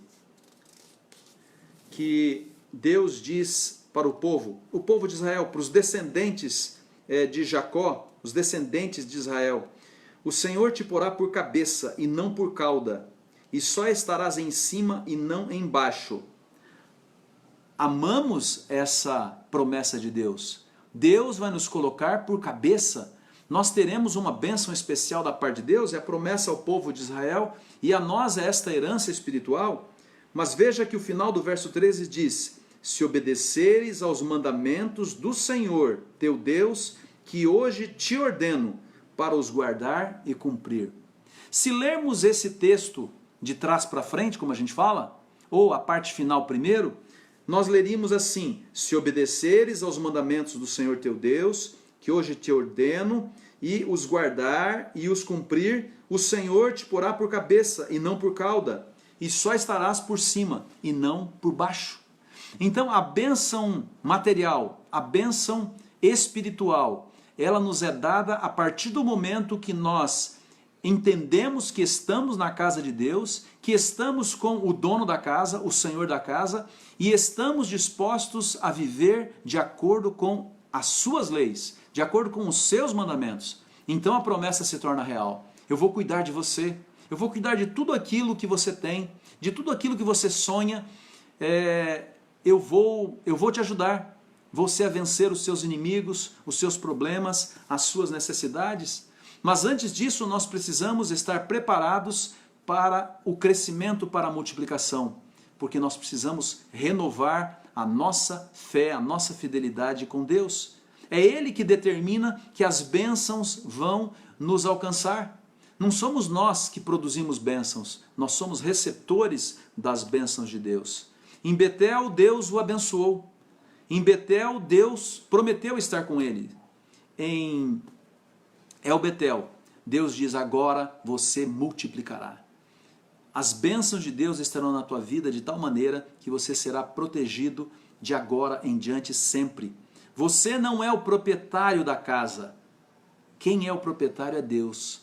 que Deus diz para o povo de Israel, para os descendentes de Jacó, os descendentes de Israel: o Senhor te porá por cabeça e não por cauda, e só estarás em cima e não embaixo. Amamos essa promessa de Deus. Deus vai nos colocar por cabeça. Nós teremos uma bênção especial da parte de Deus, é a promessa ao povo de Israel, e a nós é esta herança espiritual. Mas veja que o final do verso 13 diz: se obedeceres aos mandamentos do Senhor, teu Deus, que hoje te ordeno, para os guardar e cumprir. Se lermos esse texto de trás para frente, como a gente fala, ou a parte final primeiro, nós leríamos assim: se obedeceres aos mandamentos do Senhor teu Deus, que hoje te ordeno, e os guardar e os cumprir, o Senhor te porá por cabeça e não por cauda, e só estarás por cima e não por baixo. Então a bênção material, a bênção espiritual, ela nos é dada a partir do momento que nós entendemos que estamos na casa de Deus, que estamos com o dono da casa, o Senhor da casa, e estamos dispostos a viver de acordo com as suas leis, de acordo com os seus mandamentos. Então a promessa se torna real. Eu vou cuidar de você, eu vou cuidar de tudo aquilo que você tem, de tudo aquilo que você sonha, eu vou te ajudar. Você a vencer os seus inimigos, os seus problemas, as suas necessidades. Mas antes disso, nós precisamos estar preparados para o crescimento, para a multiplicação, porque nós precisamos renovar a nossa fé, a nossa fidelidade com Deus. É Ele que determina que as bênçãos vão nos alcançar. Não somos nós que produzimos bênçãos, nós somos receptores das bênçãos de Deus. Em Betel, Deus o abençoou. Em Betel, Deus prometeu estar com ele. Em El Betel, Deus diz: agora você multiplicará. As bênçãos de Deus estarão na tua vida de tal maneira que você será protegido de agora em diante sempre. Você não é o proprietário da casa. Quem é o proprietário é Deus.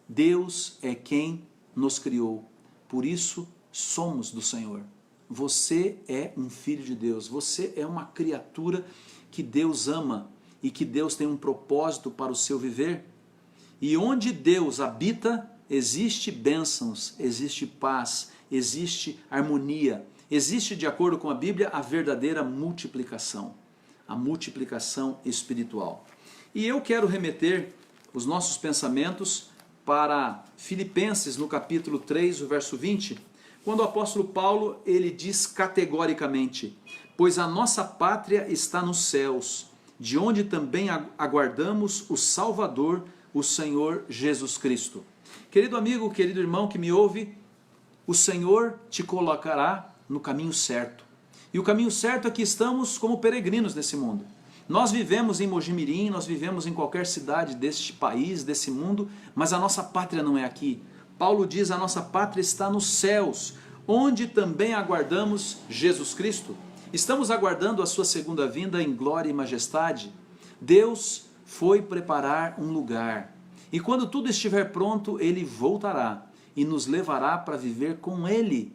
Deus é quem nos criou. Por isso somos do Senhor. Você é um filho de Deus, você é uma criatura que Deus ama e que Deus tem um propósito para o seu viver. E onde Deus habita, existe bênçãos, existe paz, existe harmonia, existe, de acordo com a Bíblia, a verdadeira multiplicação, a multiplicação espiritual. E eu quero remeter os nossos pensamentos para Filipenses, no capítulo 3, o verso 20, quando o apóstolo Paulo, ele diz categoricamente: pois a nossa pátria está nos céus, de onde também aguardamos o Salvador, o Senhor Jesus Cristo. Querido amigo, querido irmão que me ouve, o Senhor te colocará no caminho certo. E o caminho certo é que estamos como peregrinos nesse mundo. Nós vivemos em Mojimirim, nós vivemos em qualquer cidade deste país, desse mundo, mas a nossa pátria não é aqui. Paulo diz: a nossa pátria está nos céus, onde também aguardamos Jesus Cristo. Estamos aguardando a sua segunda vinda em glória e majestade. Deus foi preparar um lugar, e quando tudo estiver pronto, Ele voltará e nos levará para viver com Ele.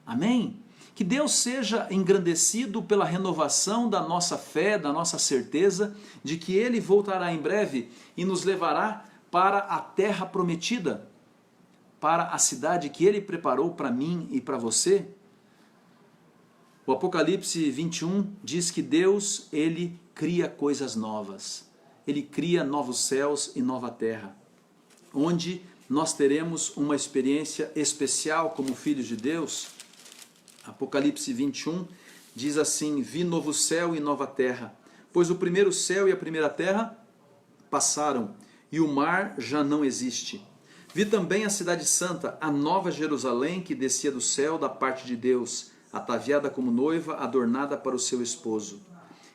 Amém? Que Deus seja engrandecido pela renovação da nossa fé, da nossa certeza de que Ele voltará em breve e nos levará para a terra prometida, para a cidade que Ele preparou para mim e para você. O Apocalipse 21 diz que Deus, Ele cria coisas novas. Ele cria novos céus e nova terra, onde nós teremos uma experiência especial como filhos de Deus. Apocalipse 21 diz assim: vi novo céu e nova terra, pois o primeiro céu e a primeira terra passaram, e o mar já não existe. Vi também a cidade santa, a nova Jerusalém, que descia do céu da parte de Deus, ataviada como noiva, adornada para o seu esposo.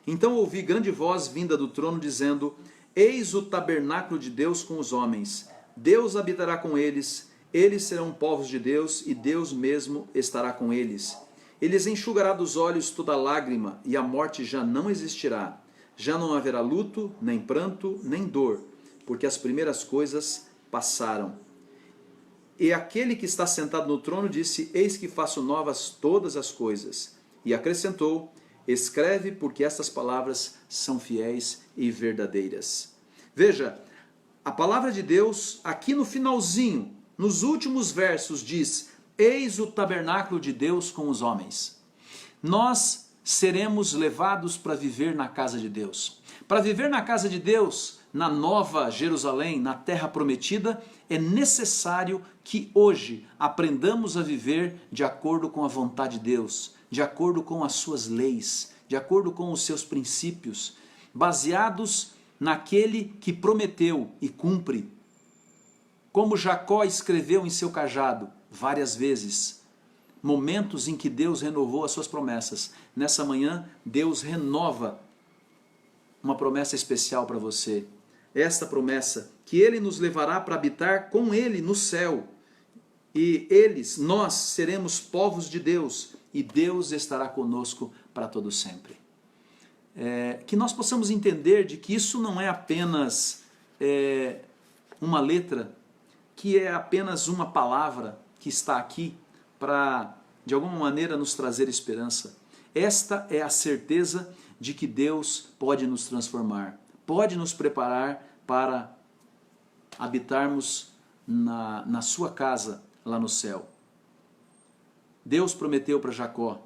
Então ouvi grande voz vinda do trono, dizendo: eis o tabernáculo de Deus com os homens. Deus habitará com eles, eles serão povos de Deus, e Deus mesmo estará com eles. Eles enxugará dos olhos toda lágrima, e a morte já não existirá. Já não haverá luto, nem pranto, nem dor, porque as primeiras coisas passaram. E aquele que está sentado no trono disse: eis que faço novas todas as coisas. E acrescentou: escreve, porque estas palavras são fiéis e verdadeiras. Veja, a palavra de Deus, aqui no finalzinho, nos últimos versos, diz: eis o tabernáculo de Deus com os homens. Nós seremos levados para viver na casa de Deus. Para viver na casa de Deus, na nova Jerusalém, na terra prometida, é necessário que hoje aprendamos a viver de acordo com a vontade de Deus, de acordo com as suas leis, de acordo com os seus princípios, baseados naquele que prometeu e cumpre. Como Jacó escreveu em seu cajado várias vezes, momentos em que Deus renovou as suas promessas. Nessa manhã, Deus renova uma promessa especial para você. Esta promessa, que Ele nos levará para habitar com Ele no céu. E nós seremos povos de Deus, e Deus estará conosco para todo sempre. Que nós possamos entender de que isso não é apenas uma letra, que é apenas uma palavra que está aqui para, de alguma maneira, nos trazer esperança. Esta é a certeza de que Deus pode nos transformar, pode nos preparar para habitarmos na sua casa lá no céu. Deus prometeu para Jacó: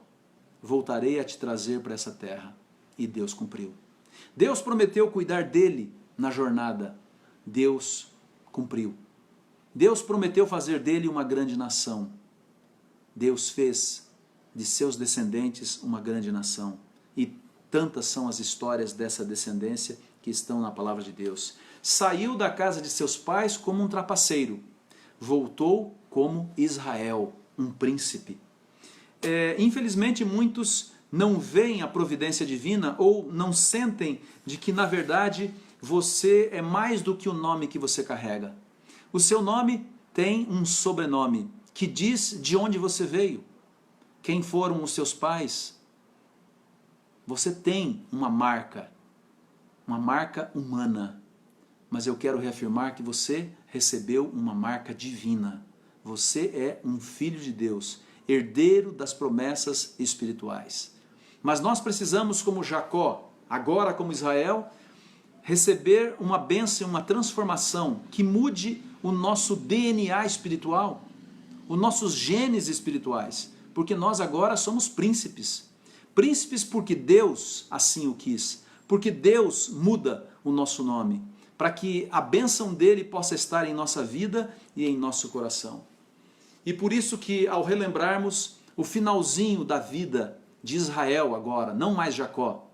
voltarei a te trazer para essa terra. E Deus cumpriu. Deus prometeu cuidar dele na jornada. Deus cumpriu. Deus prometeu fazer dele uma grande nação. Deus fez de seus descendentes uma grande nação. E tantas são as histórias dessa descendência que estão na palavra de Deus. Saiu da casa de seus pais como um trapaceiro. Voltou como Israel, um príncipe. Infelizmente, muitos não veem a providência divina ou não sentem de que, na verdade, você é mais do que o nome que você carrega. O seu nome tem um sobrenome que diz de onde você veio, quem foram os seus pais. Você tem uma marca humana, mas eu quero reafirmar que você recebeu uma marca divina. Você é um filho de Deus, herdeiro das promessas espirituais. Mas nós precisamos, como Jacó, agora como Israel, receber uma bênção, uma transformação que mude o nosso DNA espiritual, os nossos genes espirituais, porque nós agora somos príncipes. Príncipes porque Deus assim o quis, porque Deus muda o nosso nome, para que a bênção dele possa estar em nossa vida e em nosso coração. E por isso que, ao relembrarmos o finalzinho da vida de Israel agora, não mais Jacó,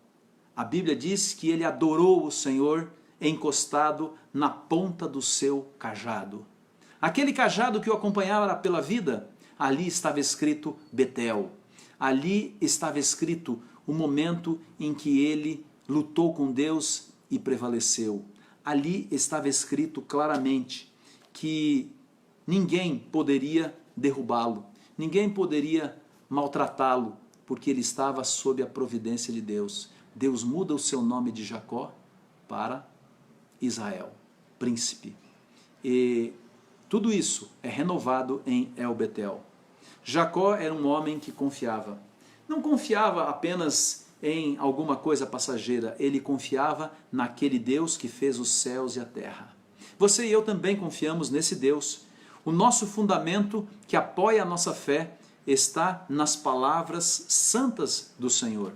a Bíblia diz que ele adorou o Senhor encostado na ponta do seu cajado. Aquele cajado que o acompanhava pela vida, ali estava escrito Betel. Ali estava escrito o momento em que ele lutou com Deus e prevaleceu. Ali estava escrito claramente que ninguém poderia derrubá-lo, ninguém poderia maltratá-lo, porque ele estava sob a providência de Deus. Deus muda o seu nome de Jacó para Israel, príncipe. E tudo isso é renovado em El Betel. Jacó era um homem que confiava. Não confiava apenas em alguma coisa passageira, ele confiava naquele Deus que fez os céus e a terra. Você e eu também confiamos nesse Deus. O nosso fundamento que apoia a nossa fé está nas palavras santas do Senhor.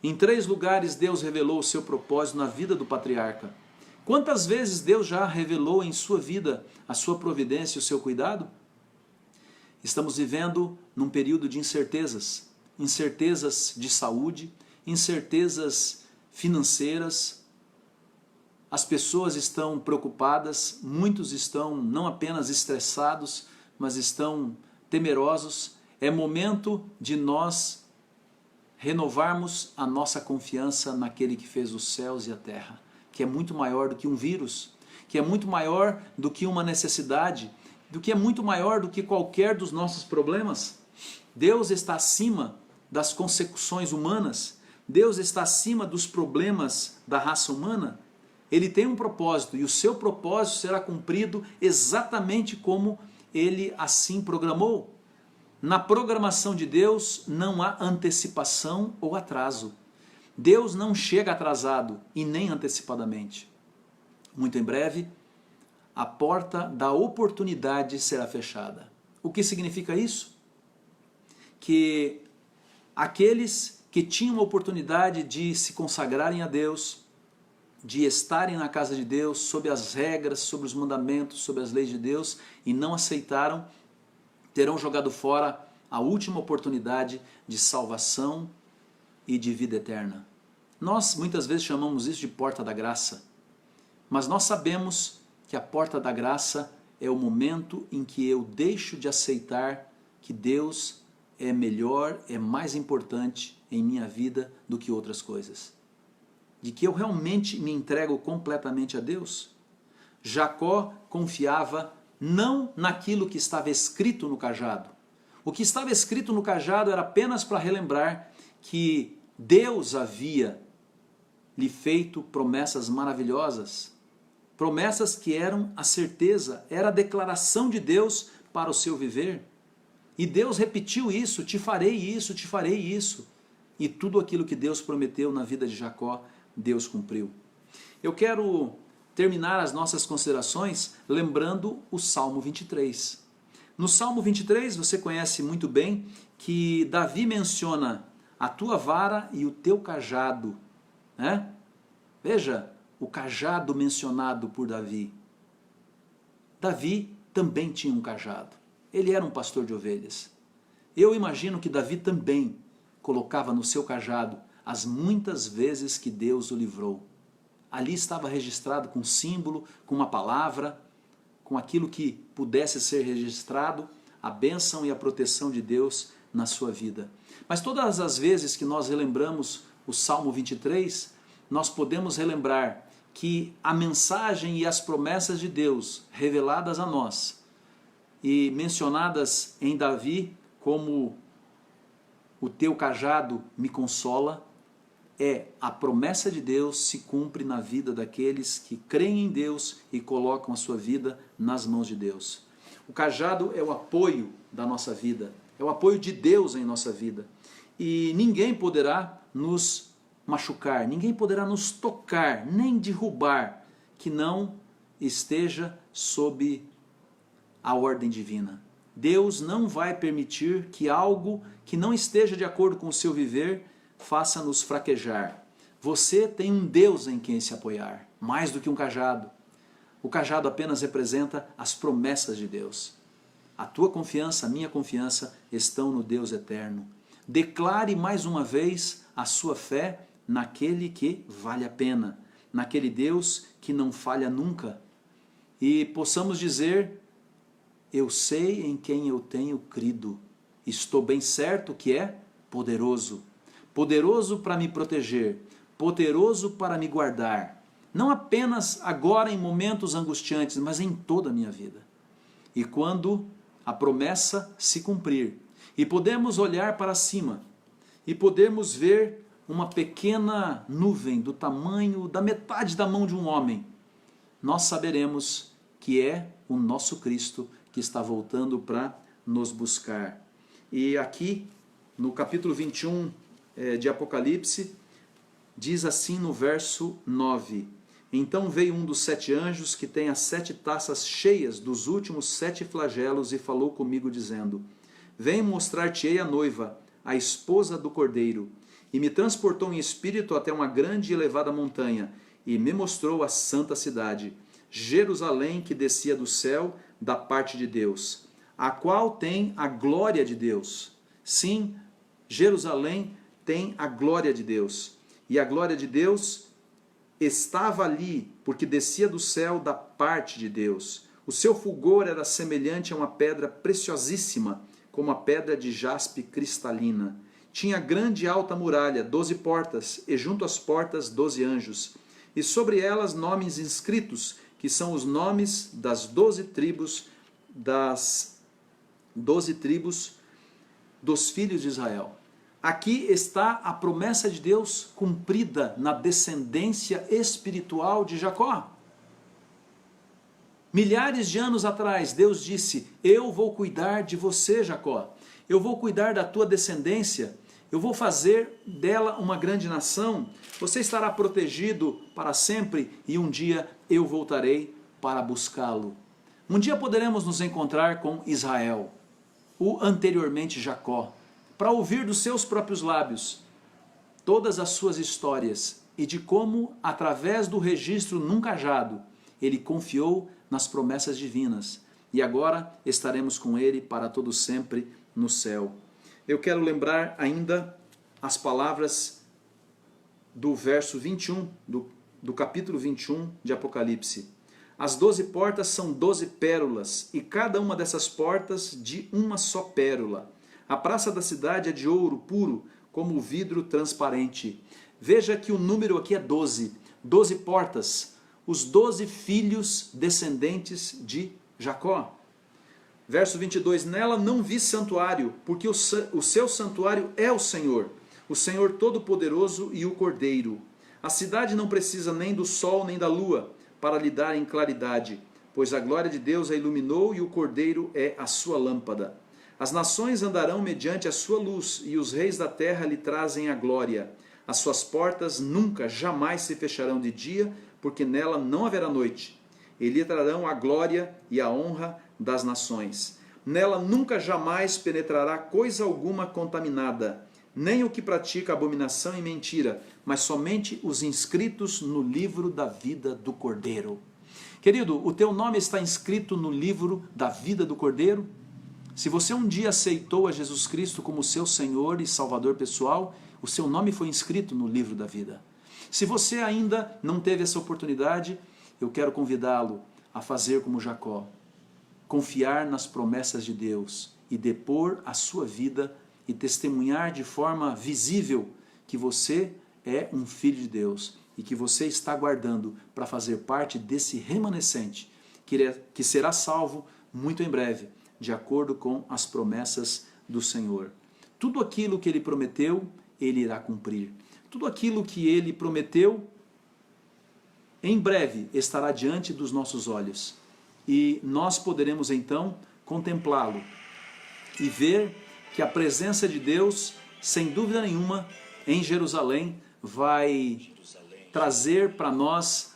Em 3 lugares Deus revelou o seu propósito na vida do patriarca. Quantas vezes Deus já revelou em sua vida a sua providência e o seu cuidado? Estamos vivendo num período de incertezas. Incertezas de saúde, incertezas financeiras. As pessoas estão preocupadas, muitos estão não apenas estressados, mas estão temerosos. É momento de nós renovarmos a nossa confiança naquele que fez os céus e a terra, que é muito maior do que um vírus, que é muito maior do que uma necessidade, do que é muito maior do que qualquer dos nossos problemas. Deus está acima das consecuções humanas, Deus está acima dos problemas da raça humana. Ele tem um propósito e o seu propósito será cumprido exatamente como Ele assim programou. Na programação de Deus não há antecipação ou atraso. Deus não chega atrasado e nem antecipadamente. Muito em breve, a porta da oportunidade será fechada. O que significa isso? Que aqueles que tinham a oportunidade de se consagrarem a Deus, de estarem na casa de Deus, sob as regras, sob os mandamentos, sob as leis de Deus, e não aceitaram, terão jogado fora a última oportunidade de salvação e de vida eterna. Nós muitas vezes chamamos isso de porta da graça, mas nós sabemos que a porta da graça é o momento em que eu deixo de aceitar que Deus é melhor, é mais importante em minha vida do que outras coisas. De que eu realmente me entrego completamente a Deus. Jacó confiava não naquilo que estava escrito no cajado. O que estava escrito no cajado era apenas para relembrar que Deus havia lhe feito promessas maravilhosas, promessas que eram a certeza, era a declaração de Deus para o seu viver. E Deus repetiu isso, te farei isso, te farei isso. E tudo aquilo que Deus prometeu na vida de Jacó, Deus cumpriu. Eu quero terminar as nossas considerações lembrando o Salmo 23. No Salmo 23, você conhece muito bem que Davi menciona a tua vara e o teu cajado, né? Veja o cajado mencionado por Davi. Davi também tinha um cajado. Ele era um pastor de ovelhas. Eu imagino que Davi também colocava no seu cajado as muitas vezes que Deus o livrou. Ali estava registrado com símbolo, com uma palavra, com aquilo que pudesse ser registrado, a bênção e a proteção de Deus na sua vida. Mas todas as vezes que nós relembramos o Salmo 23, nós podemos relembrar que a mensagem e as promessas de Deus reveladas a nós e mencionadas em Davi como o teu cajado me consola, a promessa de Deus se cumpre na vida daqueles que creem em Deus e colocam a sua vida nas mãos de Deus. O cajado é o apoio da nossa vida, é o apoio de Deus em nossa vida. E ninguém poderá nos machucar, ninguém poderá nos tocar, nem derrubar, que não esteja sob a ordem divina. Deus não vai permitir que algo que não esteja de acordo com o seu viver faça-nos fraquejar. Você tem um Deus em quem se apoiar, mais do que um cajado. O cajado apenas representa as promessas de Deus. A tua confiança, a minha confiança estão no Deus eterno. Declare mais uma vez a sua fé naquele que vale a pena, naquele Deus que não falha nunca. E possamos dizer, eu sei em quem eu tenho crido. Estou bem certo que é poderoso. Poderoso para me proteger, poderoso para me guardar. Não apenas agora em momentos angustiantes, mas em toda a minha vida. E quando a promessa se cumprir, e podemos olhar para cima, e podemos ver uma pequena nuvem do tamanho da metade da mão de um homem, nós saberemos que é o nosso Cristo que está voltando para nos buscar. E aqui, no capítulo 21 de Apocalipse, diz assim no verso 9: Então veio um dos 7 anjos que tem as 7 taças cheias dos últimos 7 flagelos e falou comigo dizendo: Vem mostrar-te-ei a noiva, a esposa do Cordeiro. e me transportou em espírito até uma grande e elevada montanha, e me mostrou a santa cidade, Jerusalém, que descia do céu da parte de Deus, a qual tem a glória de Deus. Sim, Jerusalém tem a glória de Deus. E a glória de Deus estava ali, porque descia do céu da parte de Deus. O seu fulgor era semelhante a uma pedra preciosíssima, como a pedra de jaspe cristalina. Tinha grande e alta muralha, 12 portas, e junto às portas 12 anjos. E sobre elas nomes inscritos, que são os nomes das 12 tribos, dos filhos de Israel. Aqui está a promessa de Deus cumprida na descendência espiritual de Jacó. Milhares de anos atrás, Deus disse: eu vou cuidar de você, Jacó. Eu vou cuidar da tua descendência. Eu vou fazer dela uma grande nação. Você estará protegido para sempre e um dia eu voltarei para buscá-lo. Um dia poderemos nos encontrar com Israel, o anteriormente Jacó, para ouvir dos seus próprios lábios todas as suas histórias e de como, através do registro num cajado, ele confiou nas promessas divinas. E agora estaremos com ele para todo sempre no céu. Eu quero lembrar ainda as palavras do verso 21, do capítulo 21 de Apocalipse. As 12 portas são 12 pérolas, e cada uma dessas portas de uma só pérola. A praça da cidade é de ouro puro, como vidro transparente. Veja que o número aqui é 12. 12 portas. Os 12 filhos descendentes de Jacó. Verso 22, nela não vi santuário, porque o seu santuário é o Senhor Todo-Poderoso e o Cordeiro. A cidade não precisa nem do sol nem da lua para lhe dar em claridade, pois a glória de Deus a iluminou e o Cordeiro é a sua lâmpada. As nações andarão mediante a sua luz e os reis da terra lhe trazem a glória. As suas portas nunca, jamais se fecharão de dia, porque nela não haverá noite. E lhe trarão a glória e a honra das nações. Nela nunca jamais penetrará coisa alguma contaminada, nem o que pratica abominação e mentira, mas somente os inscritos no livro da vida do Cordeiro. Querido, o teu nome está inscrito no livro da vida do Cordeiro? Se você um dia aceitou a Jesus Cristo como seu Senhor e Salvador pessoal, o seu nome foi inscrito no livro da vida. Se você ainda não teve essa oportunidade, eu quero convidá-lo a fazer como Jacó, confiar nas promessas de Deus e depor a sua vida e testemunhar de forma visível que você é um filho de Deus e que você está aguardando para fazer parte desse remanescente que será salvo muito em breve, de acordo com as promessas do Senhor. Tudo aquilo que Ele prometeu, Ele irá cumprir. Tudo aquilo que Ele prometeu, em breve estará diante dos nossos olhos. E nós poderemos então contemplá-lo e ver que a presença de Deus, sem dúvida nenhuma, em Jerusalém, vai trazer para nós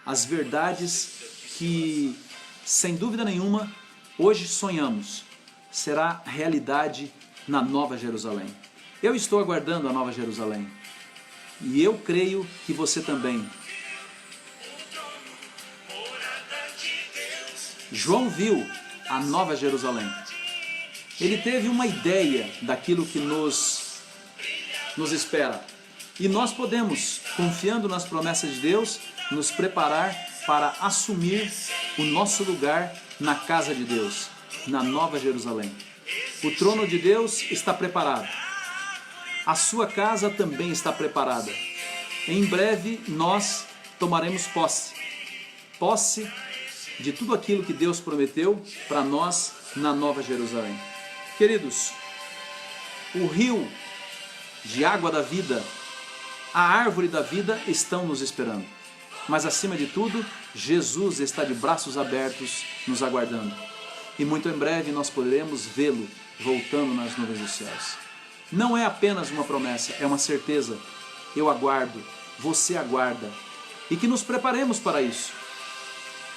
as verdades que, sem dúvida nenhuma, hoje sonhamos. Será realidade na Nova Jerusalém. Eu estou aguardando a Nova Jerusalém. E eu creio que você também. João viu a Nova Jerusalém. Ele teve uma ideia daquilo que nos espera. E nós podemos, confiando nas promessas de Deus, nos preparar para assumir o nosso lugar na casa de Deus, na Nova Jerusalém. O trono de Deus está preparado. A sua casa também está preparada. Em breve nós tomaremos posse de tudo aquilo que Deus prometeu para nós na Nova Jerusalém. Queridos, o rio de água da vida, a árvore da vida estão nos esperando. Mas acima de tudo, Jesus está de braços abertos nos aguardando. E muito em breve nós poderemos vê-lo voltando nas nuvens dos céus. Não é apenas uma promessa, é uma certeza. Eu aguardo, você aguarda. E que nos preparemos para isso.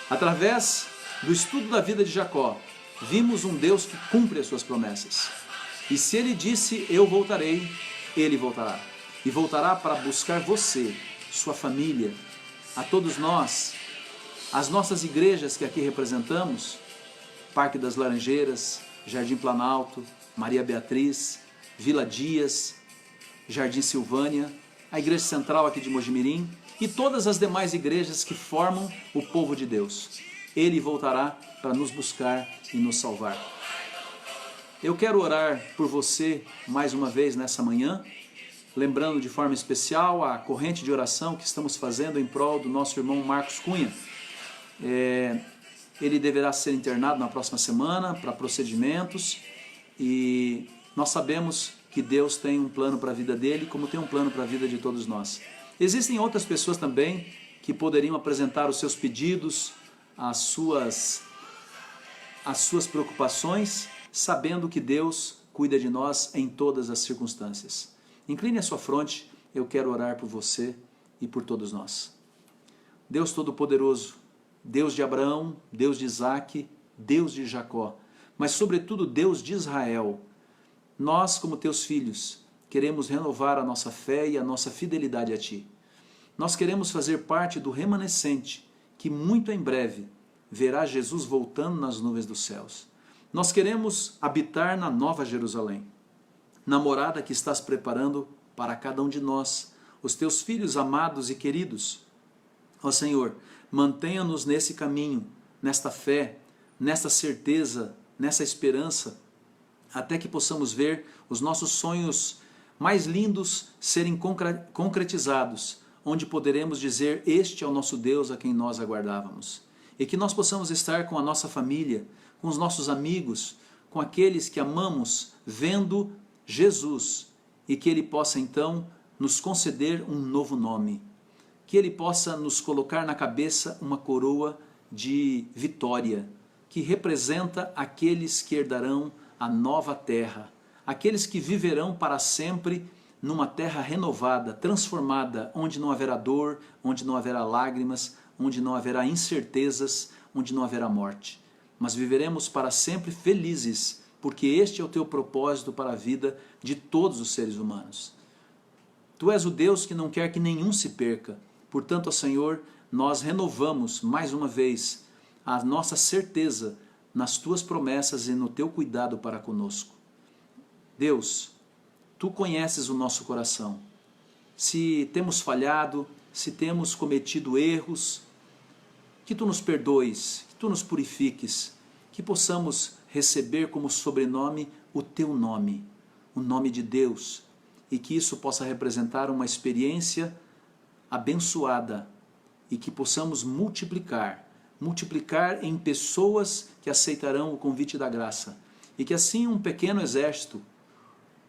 Através do estudo da vida de Jacó, vimos um Deus que cumpre as suas promessas. E se Ele disse, eu voltarei, Ele voltará. e voltará para buscar você, sua família, a todos nós, as nossas igrejas que aqui representamos, Parque das Laranjeiras, Jardim Planalto, Maria Beatriz, Vila Dias, Jardim Silvânia, a Igreja Central aqui de Mojimirim e todas as demais igrejas que formam o povo de Deus. Ele voltará para nos buscar e nos salvar. Eu quero orar por você mais uma vez nessa manhã, lembrando de forma especial a corrente de oração que estamos fazendo em prol do nosso irmão Marcos Cunha. Ele deverá ser internado na próxima semana para procedimentos e nós sabemos que Deus tem um plano para a vida dele, como tem um plano para a vida de todos nós. Existem outras pessoas também que poderiam apresentar os seus pedidos, as suas preocupações, sabendo que Deus cuida de nós em todas as circunstâncias. Incline a sua fronte, eu quero orar por você e por todos nós. Deus Todo-Poderoso, Deus de Abraão, Deus de Isaque, Deus de Jacó, mas sobretudo Deus de Israel, nós, como teus filhos, queremos renovar a nossa fé e a nossa fidelidade a Ti. Nós queremos fazer parte do remanescente, que muito em breve verá Jesus voltando nas nuvens dos céus. Nós queremos habitar na Nova Jerusalém, na morada que estás preparando para cada um de nós, os teus filhos amados e queridos. Ó Senhor, mantenha-nos nesse caminho, nesta fé, nesta certeza, nessa esperança, até que possamos ver os nossos sonhos mais lindos serem concretizados, onde poderemos dizer, este é o nosso Deus a quem nós aguardávamos. E que nós possamos estar com a nossa família, com os nossos amigos, com aqueles que amamos, vendo Jesus, e que Ele possa então nos conceder um novo nome, que Ele possa nos colocar na cabeça uma coroa de vitória, que representa aqueles que herdarão a nova terra, aqueles que viverão para sempre numa terra renovada, transformada, onde não haverá dor, onde não haverá lágrimas, onde não haverá incertezas, onde não haverá morte. Mas viveremos para sempre felizes, porque este é o teu propósito para a vida de todos os seres humanos. Tu és o Deus que não quer que nenhum se perca. Portanto, ó Senhor, nós renovamos mais uma vez a nossa certeza nas tuas promessas e no teu cuidado para conosco. Deus, tu conheces o nosso coração. Se temos falhado, se temos cometido erros, que tu nos perdoes, que tu nos purifiques, que possamos receber como sobrenome o teu nome, o nome de Deus, e que isso possa representar uma experiência abençoada e que possamos multiplicar em pessoas que aceitarão o convite da graça, e que assim um pequeno exército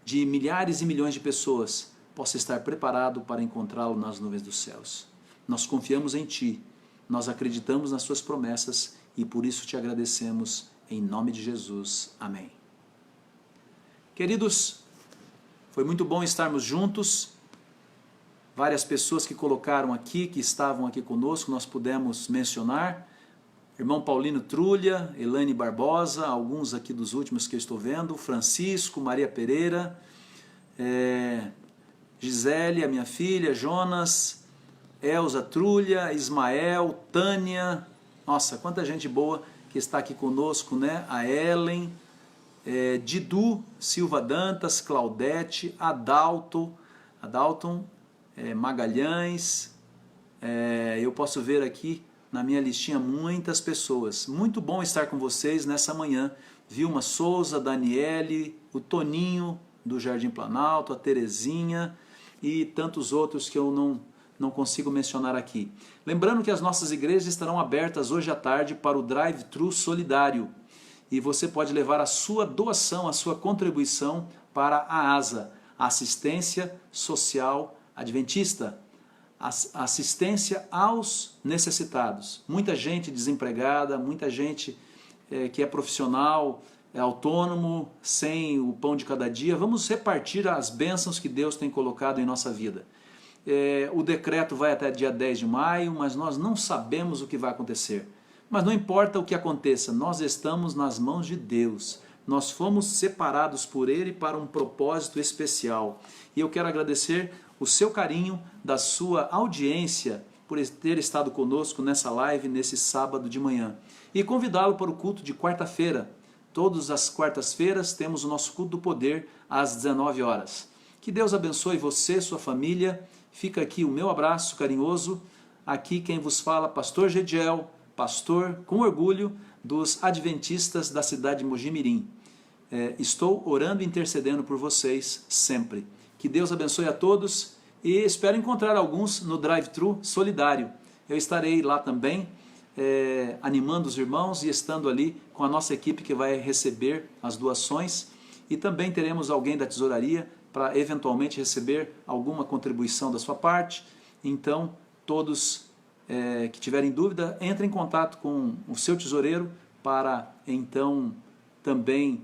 de milhares e milhões de pessoas possa estar preparado para encontrá-lo nas nuvens dos céus. Nós confiamos em Ti, nós acreditamos nas Suas promessas e por isso Te agradecemos em nome de Jesus. Amém. Queridos, foi muito bom estarmos juntos. Várias pessoas que colocaram aqui, que estavam aqui conosco, nós pudemos mencionar. Irmão Paulino Trulha, Elaine Barbosa, alguns aqui dos últimos que eu estou vendo, Francisco, Maria Pereira, Gisele, a minha filha, Jonas, Elza Trulha, Ismael, Tânia, nossa, quanta gente boa que está aqui conosco, né? A Ellen, Didu Silva Dantas, Claudete, Adalton, Magalhães, eu posso ver aqui na minha listinha muitas pessoas. Muito bom estar com vocês nessa manhã. Vilma Souza, Daniele, o Toninho do Jardim Planalto, a Terezinha e tantos outros que eu não consigo mencionar aqui. Lembrando que as nossas igrejas estarão abertas hoje à tarde para o Drive-Thru Solidário. E você pode levar a sua doação, a sua contribuição para a ASA, a Assistência Social Adventista. Assistência aos necessitados. Muita gente desempregada, muita gente que é profissional, é autônomo, sem o pão de cada dia. Vamos repartir as bênçãos que Deus tem colocado em nossa vida. O decreto vai até dia 10 de maio, mas nós não sabemos o que vai acontecer. Mas não importa o que aconteça, nós estamos nas mãos de Deus. nós fomos separados por Ele para um propósito especial. E eu quero agradecer o seu carinho, da sua audiência, por ter estado conosco nessa live, nesse sábado de manhã. E convidá-lo para o culto de quarta-feira. Todas as quartas-feiras temos o nosso culto do poder às 19 horas. Que Deus abençoe você, sua família. Fica aqui o meu abraço carinhoso. Aqui quem vos fala, Pastor Gediel, pastor com orgulho dos adventistas da cidade de Mojimirim. Estou orando e intercedendo por vocês sempre. Que Deus abençoe a todos e espero encontrar alguns no drive-thru solidário. Eu estarei lá também, animando os irmãos e estando ali com a nossa equipe que vai receber as doações, e também teremos alguém da tesouraria para eventualmente receber alguma contribuição da sua parte. Então, todos que tiverem dúvida, entrem em contato com o seu tesoureiro para então também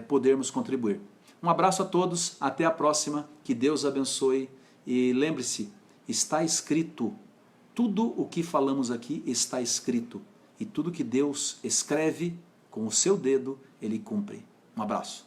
podermos contribuir. Um abraço a todos, até a próxima, que Deus abençoe e lembre-se, está escrito, tudo o que falamos aqui está escrito, e tudo que Deus escreve com o seu dedo, Ele cumpre. Um abraço.